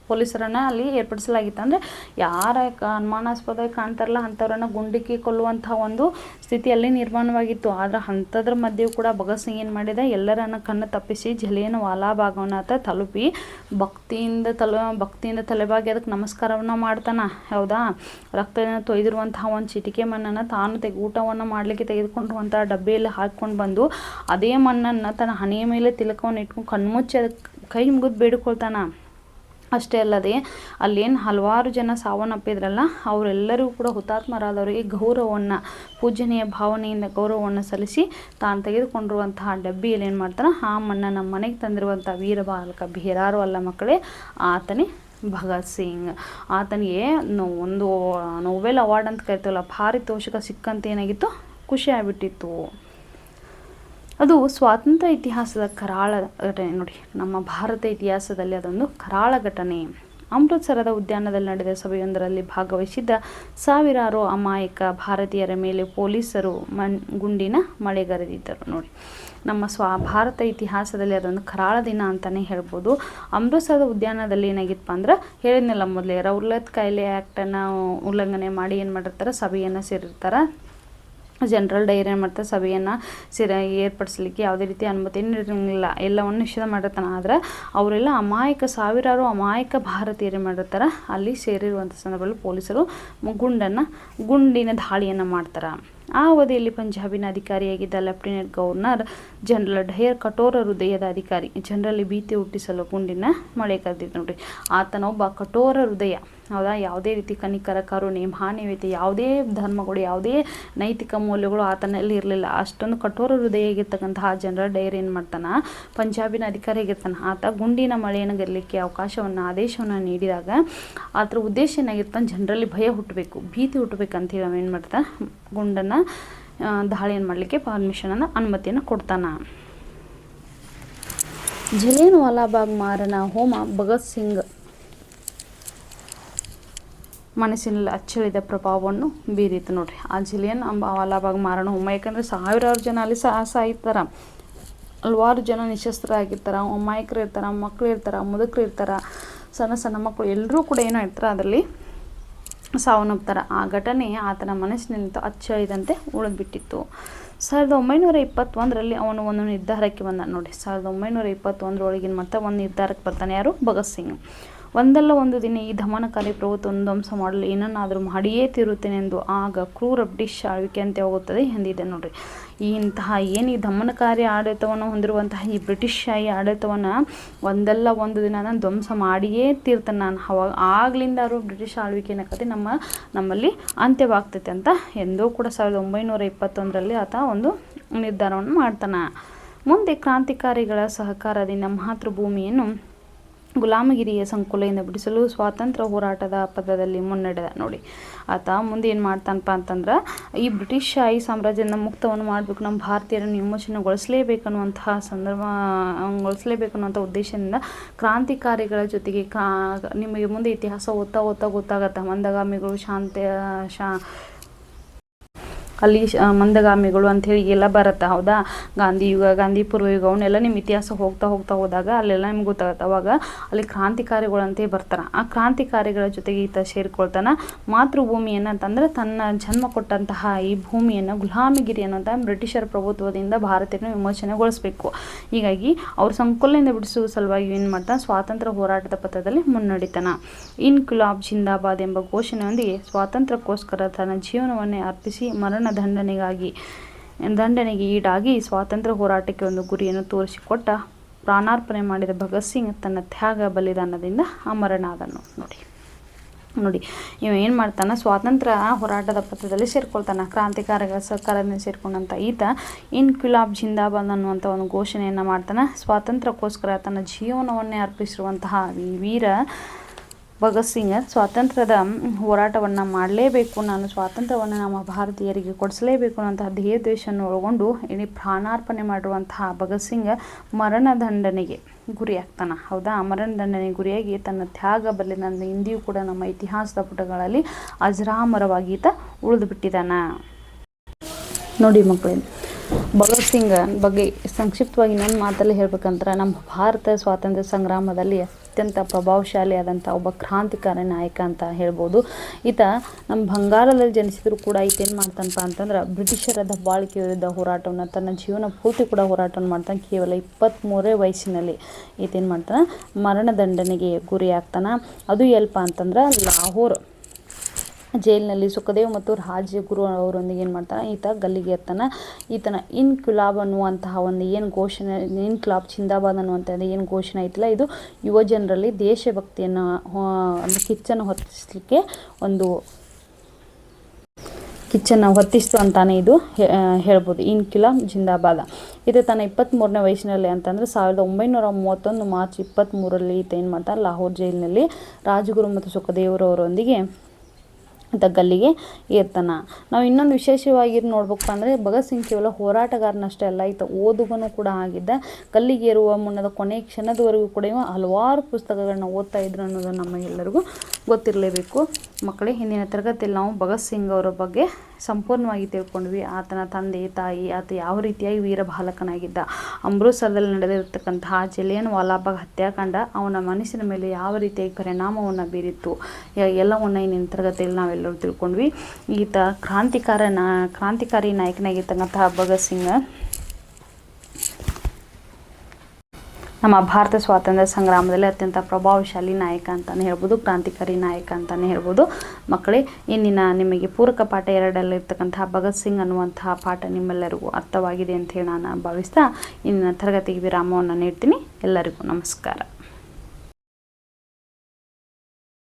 ಪೊಲೀಸರನ್ನು ಅಲ್ಲಿ ಏರ್ಪಡಿಸಲಾಗಿತ್ತು. ಅಂದರೆ ಯಾರ ಅನುಮಾನಾಸ್ಪದವಾಗಿ ಕಾಣ್ತಾರಲ್ಲ ಅಂಥವ್ರನ್ನ ಗುಂಡಿಕ್ಕಿ ಕೊಲ್ಲುವಂಥ ಒಂದು ಸ್ಥಿತಿಯಲ್ಲಿ ನಿರ್ಮಾಣವಾಗಿತ್ತು. ಆದರೆ ಅಂಥದ್ರ ಮಧ್ಯೆಯೂ ಕೂಡ ಭಗತ್ ಸಿಂಗ್ ಏನು ಮಾಡಿದ? ಎಲ್ಲರನ್ನ ಕಣ್ಣು ತಪ್ಪಿಸಿ ಜಲಿಯನ್ ವಾಲಾಬಾಗವನ್ನು ಆತ ತಲುಪಿ ಭಕ್ತಿಯಿಂದ ತಲೆಬಾಗಿ ಅದಕ್ಕೆ ನಮಸ್ಕಾರವನ್ನು ಮಾಡ್ತಾನೆ. ಹೌದಾ, ರಕ್ತದಿಂದ ತೊಯ್ದಿರುವಂತಹ ಒಂದು ಚಿಟಿಕೆ ಮಣ್ಣನ್ನು ತಾನು ಊಟವನ್ನು ಮಾಡಲಿಕ್ಕೆ ತೆಗೆದುಕೊಂಡಿರುವಂಥ ಡಬ್ಬಿಯಲ್ಲಿ ಹಾಕ್ಕೊಂಡು ಬಂದು ಅದೇ ಮಣ್ಣನ್ನು ತನ್ನ ಹಣೆಯ ಮೇಲೆ ತಿಲಕವನ್ನು ಇಟ್ಕೊಂಡು ಕಣ್ಮುಚ್ಚಿ ಅದಕ್ಕೆ ಕೈ ಮುಗಿದು ಬೇಡಿಕೊಳ್ತಾನೆ. ಅಷ್ಟೇ ಅಲ್ಲದೆ ಅಲ್ಲೇನು ಹಲವಾರು ಜನ ಸಾವನ್ನಪ್ಪಿದ್ರಲ್ಲ ಅವರೆಲ್ಲರಿಗೂ ಕೂಡ ಹುತಾತ್ಮರಾದವರಿಗೆ ಗೌರವವನ್ನು, ಪೂಜನೀಯ ಭಾವನೆಯಿಂದ ಗೌರವವನ್ನು ಸಲ್ಲಿಸಿ ತಾನು ತೆಗೆದುಕೊಂಡಿರುವಂತಹ ಡಬ್ಬಿಯಲ್ಲಿ ಏನು ಮಾಡ್ತಾನೆ? ಆ ಮಣ್ಣನ್ನು ನಮ್ಮ ಮನೆಗೆ ತಂದಿರುವಂಥ ವೀರ ಬಾಲಕ ಬೇರಾರು ಅಲ್ಲ ಮಕ್ಕಳೇ, ಆತನೇ ಭಗತ್ ಸಿಂಗ್. ಆತನಿಗೆ ಒಂದು ನೊಬೆಲ್ ಅವಾರ್ಡ್ ಅಂತ ಕರಿತೀವಲ್ಲ, ಪಾರಿತೋಷಕ ಸಿಕ್ಕಂತ ಏನಾಗಿತ್ತು? ಖುಷಿ ಆಗಿಬಿಟ್ಟಿತ್ತು. ಅದು ಸ್ವಾತಂತ್ರ್ಯ ಇತಿಹಾಸದ ಕರಾಳ ಘಟನೆ ನೋಡಿ. ನಮ್ಮ ಭಾರತ ಇತಿಹಾಸದಲ್ಲಿ ಅದೊಂದು ಕರಾಳ ಘಟನೆ. ಅಮೃತಸರದ ಉದ್ಯಾನದಲ್ಲಿ ನಡೆದ ಸಭೆಯೊಂದರಲ್ಲಿ ಭಾಗವಹಿಸಿದ್ದ ಸಾವಿರಾರು ಅಮಾಯಕ ಭಾರತೀಯರ ಮೇಲೆ ಪೊಲೀಸರು ಗುಂಡಿನ ಮಳೆಗರೆದಿದ್ದರು ನೋಡಿ. ನಮ್ಮ ಭಾರತ ಇತಿಹಾಸದಲ್ಲಿ ಅದೊಂದು ಕರಾಳ ದಿನ ಅಂತಲೇ ಹೇಳ್ಬೋದು. ಅಮೃತಸರದ ಉದ್ಯಾನದಲ್ಲಿ ಏನಾಗಿತ್ತಪ್ಪ ಅಂದ್ರೆ ಹೇಳಿದ್ನಲ್ಲ ಮೊದಲೇ, ರೌಲತ್ ಕಾಯ್ದೆ ಆ್ಯಕ್ಟನ್ನು ಉಲ್ಲಂಘನೆ ಮಾಡಿ ಏನು ಮಾಡಿರ್ತಾರೆ? ಸಭೆಯನ್ನು ಸೇರಿರ್ತಾರೆ. ಜನರಲ್ ಡೈರಿ ಏನು ಮಾಡ್ತಾರೆ? ಸಭೆಯನ್ನು ಏರ್ಪಡಿಸಲಿಕ್ಕೆ ಯಾವುದೇ ರೀತಿ ಅನುಮತಿ ನೀಡಿರಂಗಿಲ್ಲ, ಎಲ್ಲವನ್ನು ನಿಷೇಧ ಮಾಡಿರ್ತಾನೆ. ಆದರೆ ಅವರೆಲ್ಲ ಸಾವಿರಾರು ಅಮಾಯಕ ಭಾರತೀಯರು ಮಾಡಿರ್ತಾರೆ. ಅಲ್ಲಿ ಸೇರಿರುವಂಥ ಸಂದರ್ಭದಲ್ಲಿ ಪೊಲೀಸರು ಗುಂಡಿನ ದಾಳಿಯನ್ನು ಮಾಡ್ತಾರೆ. ಆ ಅವಧಿಯಲ್ಲಿ ಪಂಜಾಬಿನ ಅಧಿಕಾರಿಯಾಗಿದ್ದ ಲೆಫ್ಟಿನೆಂಟ್ ಗವರ್ನರ್ ಜನರಲ್ ಡಯರ್ ಕಠೋರ ಹೃದಯದ ಅಧಿಕಾರಿ. ಜನರಲ್ಲಿ ಭೀತಿ ಹುಟ್ಟಿಸಲು ಗುಂಡಿನ ಮಳೆ ಕರೆದಿದ್ದು ನೋಡ್ರಿ. ಆತನೊಬ್ಬ ಕಠೋರ ಹೃದಯ. ಹೌದಾ, ಯಾವುದೇ ರೀತಿ ಕನಿಕರ, ಕರುಣೆ, ಮಾನವೀಯತೆ, ಯಾವುದೇ ಧರ್ಮಗಳು, ಯಾವುದೇ ನೈತಿಕ ಮೌಲ್ಯಗಳು ಆತನಲ್ಲಿ ಇರಲಿಲ್ಲ. ಅಷ್ಟೊಂದು ಕಠೋರ ಹೃದಯ ಆಗಿರ್ತಕ್ಕಂತಹ ಜನರಲ್ ಡಯರ್ ಏನು ಮಾಡ್ತಾನೆ? ಪಂಜಾಬಿನ ಅಧಿಕಾರಿ ಆಗಿರ್ತಾನೆ. ಆತ ಗುಂಡಿನ ಮಳೆಯನ್ನು ಗೆಲ್ಲಲಿಕ್ಕೆ ಆದೇಶವನ್ನು ನೀಡಿದಾಗ ಅದರ ಉದ್ದೇಶ ಏನಾಗಿರ್ತಾನೆ? ಜನರಲ್ಲಿ ಭಯ ಹುಟ್ಟಬೇಕು, ಭೀತಿ ಹುಟ್ಟಬೇಕು ಅಂತೇಳಿ ಅವನು ಏನು ಮಾಡ್ತಾನೆ? ಗುಂಡನ್ನು ದಾಳಿಯನ್ನು ಮಾಡಲಿಕ್ಕೆ ಅನುಮತಿಯನ್ನು ಕೊಡ್ತಾನೆ. ಜಲಿಯನ್ ವಾಲಾಬಾಗ್ ಮಾರಣ ಹೋಮ ಭಗತ್ ಸಿಂಗ್ ಮನಸ್ಸಿನಲ್ಲಿ ಅಚ್ಚಳಿದ ಪ್ರಭಾವವನ್ನು ಬೀರಿತು ನೋಡ್ರಿ. ಆ ಜಲಿಯನ್ ವಾಲಾಬಾಗ್ ಮಾರಣ ಹೋಮ, ಯಾಕಂದರೆ ಸಾವಿರಾರು ಜನ ಅಲ್ಲಿ ಸಾಯ್ತಾರೆ. ಹಲವಾರು ಜನ ನಿಶಸ್ತ್ರರಾಗಿರ್ತಾರೆ, ಅಮಾಯಕರು ಇರ್ತಾರೆ, ಮಕ್ಕಳು ಇರ್ತಾರೆ, ಮುದುಕರು ಇರ್ತಾರೆ, ಸಣ್ಣ ಮಕ್ಕಳು ಎಲ್ಲರೂ ಕೂಡ ಏನೋ ಇರ್ತಾರೆ, ಅದರಲ್ಲಿ ಸಾವನ್ನಪ್ತಾರೆ. ಆ ಘಟನೆ ಆತನ ಮನಸ್ಸಿನಲ್ಲಿ ಅಚ್ಚಳಿದಂತೆ ಉಳಿದ್ಬಿಟ್ಟಿತ್ತು. 1921ರಲ್ಲಿ ಅವನು ಒಂದು ನಿರ್ಧಾರಕ್ಕೆ ಬಂದ ನೋಡಿ. 1921 ಮತ್ತೆ ಒಂದು ನಿರ್ಧಾರಕ್ಕೆ ಬರ್ತಾನೆ. ಯಾರು? ಭಗತ್ ಸಿಂಗ್. ಒಂದಲ್ಲ ಒಂದು ದಿನ ಈ ದಮನಕಾರಿ ಪ್ರಭುತ್ವವನ್ನು ಧ್ವಂಸ ಮಾಡಲು ಏನನ್ನಾದರೂ ಮಾಡಿಯೇ ತೀರುತ್ತೇನೆ ಎಂದು ಆಗ ಕ್ರೂರ ಬ್ರಿಟಿಷ್ ಆಳ್ವಿಕೆ ಅಂತೆ ಹೋಗುತ್ತದೆ ಎಂದಿದೆ ನೋಡ್ರಿ. ಈ ದಮನಕಾರಿ ಆಡಳಿತವನ್ನು ಹೊಂದಿರುವಂತಹ ಈ ಬ್ರಿಟಿಷ್ ಶಾಹಿ ಆಡಳಿತವನ್ನು ಒಂದಲ್ಲ ಒಂದು ದಿನ ನಾನು ಧ್ವಂಸ ಮಾಡಿಯೇ ತೀರ್ತಾನೆ ನಾನು. ಆಗ್ಲಿಂದ ಅವರು ಬ್ರಿಟಿಷ್ ಆಳ್ವಿಕೆ ಏನಕ್ಕತಿ ನಮ್ಮಲ್ಲಿ ಅಂತ್ಯವಾಗ್ತೈತೆ ಅಂತ ಎಂದೂ ಕೂಡ 1921ರಲ್ಲಿ ಆತ ಒಂದು ನಿರ್ಧಾರವನ್ನು ಮಾಡ್ತಾನೆ. ಮುಂದೆ ಕ್ರಾಂತಿಕಾರಿಗಳ ಸಹಕಾರದಿಂದ ಮಾತೃಭೂಮಿಯನ್ನು ಗುಲಾಮಗಿರಿಯ ಸಂಕುಲೆಯಿಂದ ಬಿಡಿಸಲು ಸ್ವಾತಂತ್ರ್ಯ ಹೋರಾಟದ ಪಥದಲ್ಲಿ ಮುನ್ನಡೆದ. ನೋಡಿ ಆತ ಮುಂದೆ ಏನು ಮಾಡ್ತಾನಪ್ಪ ಅಂತಂದ್ರೆ, ಈ ಬ್ರಿಟಿಷ್ ಶಾಹಿ ಸಾಮ್ರಾಜ್ಯದಿಂದ ಮುಕ್ತವನ್ನು ಮಾಡಬೇಕು, ನಮ್ಮ ಭಾರತೀಯರನ್ನು ವಿಮೋಚನೆಗೊಳಿಸಲೇಬೇಕನ್ನುವಂತಹ ಗೊಳಿಸಲೇಬೇಕನ್ನುವಂಥ ಉದ್ದೇಶದಿಂದ ಕ್ರಾಂತಿಕಾರಿಗಳ ಜೊತೆಗೆ ನಿಮಗೆ ಮುಂದೆ ಇತಿಹಾಸ ಓದ್ತಾ ಗೊತ್ತಾಗತ್ತೆ. ಮಂದಗಾಮಿಗಳು ಅಲ್ಲಿ ಮಂದಗಾಮಿಗಳು ಅಂಥೇಳಿ ಎಲ್ಲ ಬರುತ್ತೆ, ಹೌದಾ. ಗಾಂಧಿ ಯುಗ, ಗಾಂಧಿ ಪೂರ್ವ ಯುಗ, ಅವನ್ನೆಲ್ಲ ನಿಮ್ಮ ಇತಿಹಾಸ ಹೋಗ್ತಾ ಹೋದಾಗ ಅಲ್ಲೆಲ್ಲ ನಿಮ್ಗೆ ಗೊತ್ತಾಗುತ್ತೆ. ಅವಾಗ ಅಲ್ಲಿ ಕ್ರಾಂತಿಕಾರಿಗಳಂತೆ ಬರ್ತಾರೆ. ಆ ಕ್ರಾಂತಿಕಾರಿಗಳ ಜೊತೆಗೆ ಈತ ಸೇರಿಕೊಳ್ತಾನೆ. ಮಾತೃಭೂಮಿ ಏನಂತಂದ್ರೆ ತನ್ನ ಜನ್ಮ ಕೊಟ್ಟಂತಹ ಈ ಭೂಮಿಯನ್ನು ಗುಲಾಮಗಿರಿ ಅನ್ನೋಂಥ ಬ್ರಿಟಿಷರ ಪ್ರಭುತ್ವದಿಂದ ಭಾರತೀಯರನ್ನು ವಿಮೋಚನೆಗೊಳಿಸಬೇಕು. ಹೀಗಾಗಿ ಅವ್ರ ಸಂಕುಲದಿಂದ ಬಿಡಿಸುವ ಸಲುವಾಗಿ ಏನು ಮಾಡ್ತಾನೆ, ಸ್ವಾತಂತ್ರ್ಯ ಹೋರಾಟದ ಪಥದಲ್ಲಿ ಮುನ್ನಡಿತಾನ. ಇನ್ಕ್ವಿಲಾಬ್ ಜಿಂದಾಬಾದ್ ಎಂಬ ಘೋಷಣೆಯೊಂದಿಗೆ ಸ್ವಾತಂತ್ರ್ಯಕ್ಕೋಸ್ಕರ ತನ್ನ ಜೀವನವನ್ನೇ ಅರ್ಪಿಸಿ ದಂಡನೆಗೆ ಈಡಾಗಿ ಸ್ವಾತಂತ್ರ್ಯ ಹೋರಾಟಕ್ಕೆ ಒಂದು ಗುರಿಯನ್ನು ತೋರಿಸಿಕೊಟ್ಟ. ಪ್ರಾಣಾರ್ಪಣೆ ಮಾಡಿದ ಭಗತ್ ಸಿಂಗ್ ತನ್ನ ತ್ಯಾಗ ಬಲಿದಾನದಿಂದ ಅಮರನಾದನು. ನೋಡಿ ಇವ ಏನು ಮಾಡ್ತಾನೆ, ಸ್ವಾತಂತ್ರ್ಯ ಹೋರಾಟದ ಪಥದಲ್ಲಿ ಸೇರ್ಕೊಳ್ತಾನೆ. ಕ್ರಾಂತಿಕಾರಿಗಳ ಸರ್ಕಾರದಿಂದ ಸೇರ್ಕೊಂಡಂಥ ಈತ ಇನ್ಕ್ವಿಲಾಬ್ ಜಿಂದಾಬಾದ್ ಅನ್ನುವಂಥ ಒಂದು ಘೋಷಣೆಯನ್ನು ಮಾಡ್ತಾನೆ. ಸ್ವಾತಂತ್ರ್ಯಕ್ಕೋಸ್ಕರ ತನ್ನ ಜೀವನವನ್ನೇ ಅರ್ಪಿಸಿರುವಂತಹ ವೀರ ಭಗತ್ ಸಿಂಗ್ ಸ್ವಾತಂತ್ರ್ಯದ ಹೋರಾಟವನ್ನು ಮಾಡಲೇಬೇಕು, ನಾನು ಸ್ವಾತಂತ್ರ್ಯವನ್ನು ನಮ್ಮ ಭಾರತೀಯರಿಗೆ ಕೊಡಿಸಲೇಬೇಕು ಅನ್ನೋಂತಹ ಧ್ಯೇಯೋದ್ದೇಶವನ್ನು ಒಳಗೊಂಡು ಇಡೀ ಪ್ರಾಣಾರ್ಪಣೆ ಮಾಡಿರುವಂತಹ ಭಗತ್ ಸಿಂಗ್ ಮರಣದಂಡನೆಗೆ ಗುರಿಯಾಗ್ತಾನೆ, ಹೌದಾ. ಮರಣದಂಡನೆಗೆ ಗುರಿಯಾಗಿ ತನ್ನ ತ್ಯಾಗ ಬಲಿದಾನದಿಂದ ಇಂದಿಯೂ ಕೂಡ ನಮ್ಮ ಇತಿಹಾಸದ ಪುಟಗಳಲ್ಲಿ ಅಜರಾಮರವಾಗಿ ಈತ ಉಳಿದು ಬಿಟ್ಟಿದ್ದಾನೆ. ನೋಡಿ ಮಕ್ಕಳೇ, ಭಗತ್ ಸಿಂಗ್ ಬಗ್ಗೆ ಸಂಕ್ಷಿಪ್ತವಾಗಿ ನನ್ನ ಮಾತಲ್ಲಿ ಹೇಳ್ಬೇಕಂದ್ರೆ, ನಮ್ಮ ಭಾರತ ಸ್ವಾತಂತ್ರ್ಯ ಸಂಗ್ರಾಮದಲ್ಲಿ ಅತ್ಯಂತ ಪ್ರಭಾವಶಾಲಿಯಾದಂಥ ಒಬ್ಬ ಕ್ರಾಂತಿಕಾರಿ ನಾಯಕ ಅಂತ ಹೇಳ್ಬೋದು. ಈತ ನಮ್ಮ ಬಂಗಾಳದಲ್ಲಿ ಜನಿಸಿದ್ರು ಕೂಡ ಈತ ಏನು ಮಾಡ್ತಾನಪ್ಪ ಅಂತಂದ್ರೆ, ಬ್ರಿಟಿಷರ ದಬ್ಬಾಳಿಕೆ ವಿರುದ್ಧ ಹೋರಾಟವನ್ನು ತನ್ನ ಜೀವನ ಪೂರ್ತಿ ಕೂಡ ಹೋರಾಟವನ್ನು ಮಾಡ್ತಾನೆ. ಕೇವಲ 23 ವಯಸ್ಸಿನಲ್ಲಿ ಈತ ಏನು ಮಾಡ್ತಾನೆ, ಮರಣದಂಡನೆಗೆ ಗುರಿಯಾಗ್ತಾನೆ. ಅದು ಎಲ್ಪ ಅಂತಂದ್ರೆ ಲಾಹೋರ್ ಜೈಲಿನಲ್ಲಿ ಸುಖದೇವ್ ಮತ್ತು ರಾಜಗುರು ಅವರೊಂದಿಗೆ ಏನು ಮಾಡ್ತಾನೆ, ಈತ ಗಲ್ಲಿಗೆ ಎತ್ತಾನೆ. ಈತನ ಇನ್ಕ್ವಿಲಾಬ್ ಅನ್ನುವಂತಹ ಒಂದು ಏನು ಘೋಷಣೆ, ಇನ್ಕ್ವಿಲಾಬ್ ಜಿಂದಾಬಾದ್ ಅನ್ನುವಂಥದ್ದು ಏನು ಘೋಷಣೆ ಐತಿಲ್ಲ, ಇದು ಯುವ ಜನರಲ್ಲಿ ದೇಶಭಕ್ತಿಯನ್ನು ಕಿಚ್ಚನ್ನು ಹೊತ್ತಿಸ್ತು ಅಂತಾನೆ ಇದು ಹೇಳ್ಬೋದು. ಇನ್ಕ್ವಿಲಾಬ್ ಜಿಂದಾಬಾದ್ ಇದು ತನ್ನ 23ನೇ ವಯಸ್ಸಿನಲ್ಲಿ ಅಂತಂದರೆ 1931 ಮಾರ್ಚ್ 23ರಲ್ಲಿ ಈತ ಏನು ಮಾಡ್ತಾನೆ, ಲಾಹೋರ್ ಜೈಲಿನಲ್ಲಿ ರಾಜಗುರು ಮತ್ತು ಸುಖದೇವ್ರವರೊಂದಿಗೆ ಗಲ್ಲಿಗೆ ಏರ್ತಾನ. ನಾವು ಇನ್ನೊಂದು ವಿಶೇಷವಾಗಿ ನೋಡ್ಬೇಕಪ್ಪ ಅಂದರೆ, ಭಗತ್ ಸಿಂಗ್ ಕೇವಲ ಹೋರಾಟಗಾರನಷ್ಟೇ ಅಲ್ಲ, ಈತ ಓದುಗನೂ ಕೂಡ ಆಗಿದ್ದ. ಗಲ್ಲಿಗೆ ಏರುವ ಮುನ್ನದ ಕೊನೆಯ ಕ್ಷಣದವರೆಗೂ ಕೂಡ ಹಲವಾರು ಪುಸ್ತಕಗಳನ್ನ ಓದ್ತಾ ಇದ್ರು ಅನ್ನೋದು ನಮಗೆಲ್ಲರಿಗೂ ಗೊತ್ತಿರಲೇಬೇಕು. ಮಕ್ಕಳೇ, ಹಿಂದಿನ ತರಗತಿಯಲ್ಲಿ ನಾವು ಭಗತ್ ಸಿಂಗ್ ಅವರ ಬಗ್ಗೆ ಸಂಪೂರ್ಣವಾಗಿ ತಿಳ್ಕೊಂಡ್ವಿ. ಆತನ ತಂದೆ ತಾಯಿ, ಆತ ಯಾವ ರೀತಿಯಾಗಿ ವೀರ ಬಾಲಕನಾಗಿದ್ದ, ಅಮೃತ್ಸರದಲ್ಲಿ ನಡೆದಿರತಕ್ಕಂತಹ ಜಲಿಯನ್ ವಾಲಾಬಾಗ್ ಹತ್ಯಾಕಾಂಡ ಅವನ ಮನಸ್ಸಿನ ಮೇಲೆ ಯಾವ ರೀತಿಯಾಗಿ ಪರಿಣಾಮವನ್ನು ಬೀರಿತ್ತು ಎಲ್ಲವನ್ನು ಇಂದಿನ ತರಗತಿಯಲ್ಲಿ ನಾವೆಲ್ಲರೂ ತಿಳ್ಕೊಂಡ್ವಿ. ಈತ ಕ್ರಾಂತಿಕಾರಿ ನಾಯಕನಾಗಿರ್ತಕ್ಕಂತಹ ಭಗತ್ ಸಿಂಗ್ ನಮ್ಮ ಭಾರತ ಸ್ವಾತಂತ್ರ್ಯ ಸಂಗ್ರಾಮದಲ್ಲಿ ಅತ್ಯಂತ ಪ್ರಭಾವಶಾಲಿ ನಾಯಕ ಅಂತಲೇ ಹೇಳ್ಬೋದು, ಕ್ರಾಂತಿಕಾರಿ ನಾಯಕ ಅಂತಲೇ ಹೇಳ್ಬೋದು. ಮಕ್ಕಳೇ, ನಿಮಗೆ ಪೂರಕ ಪಾಠ 2ರಲ್ಲಿರ್ತಕ್ಕಂತಹ ಭಗತ್ ಸಿಂಗ್ ಅನ್ನುವಂತಹ ಪಾಠ ನಿಮ್ಮೆಲ್ಲರಿಗೂ ಅರ್ಥವಾಗಿದೆ ಅಂತ ಹೇಳಿ ನಾನು ಭಾವಿಸ್ತಾ ಇಂದಿನ ತರಗತಿಗೆ ವಿರಾಮವನ್ನು ನೀಡ್ತೀನಿ. ಎಲ್ಲರಿಗೂ ನಮಸ್ಕಾರ.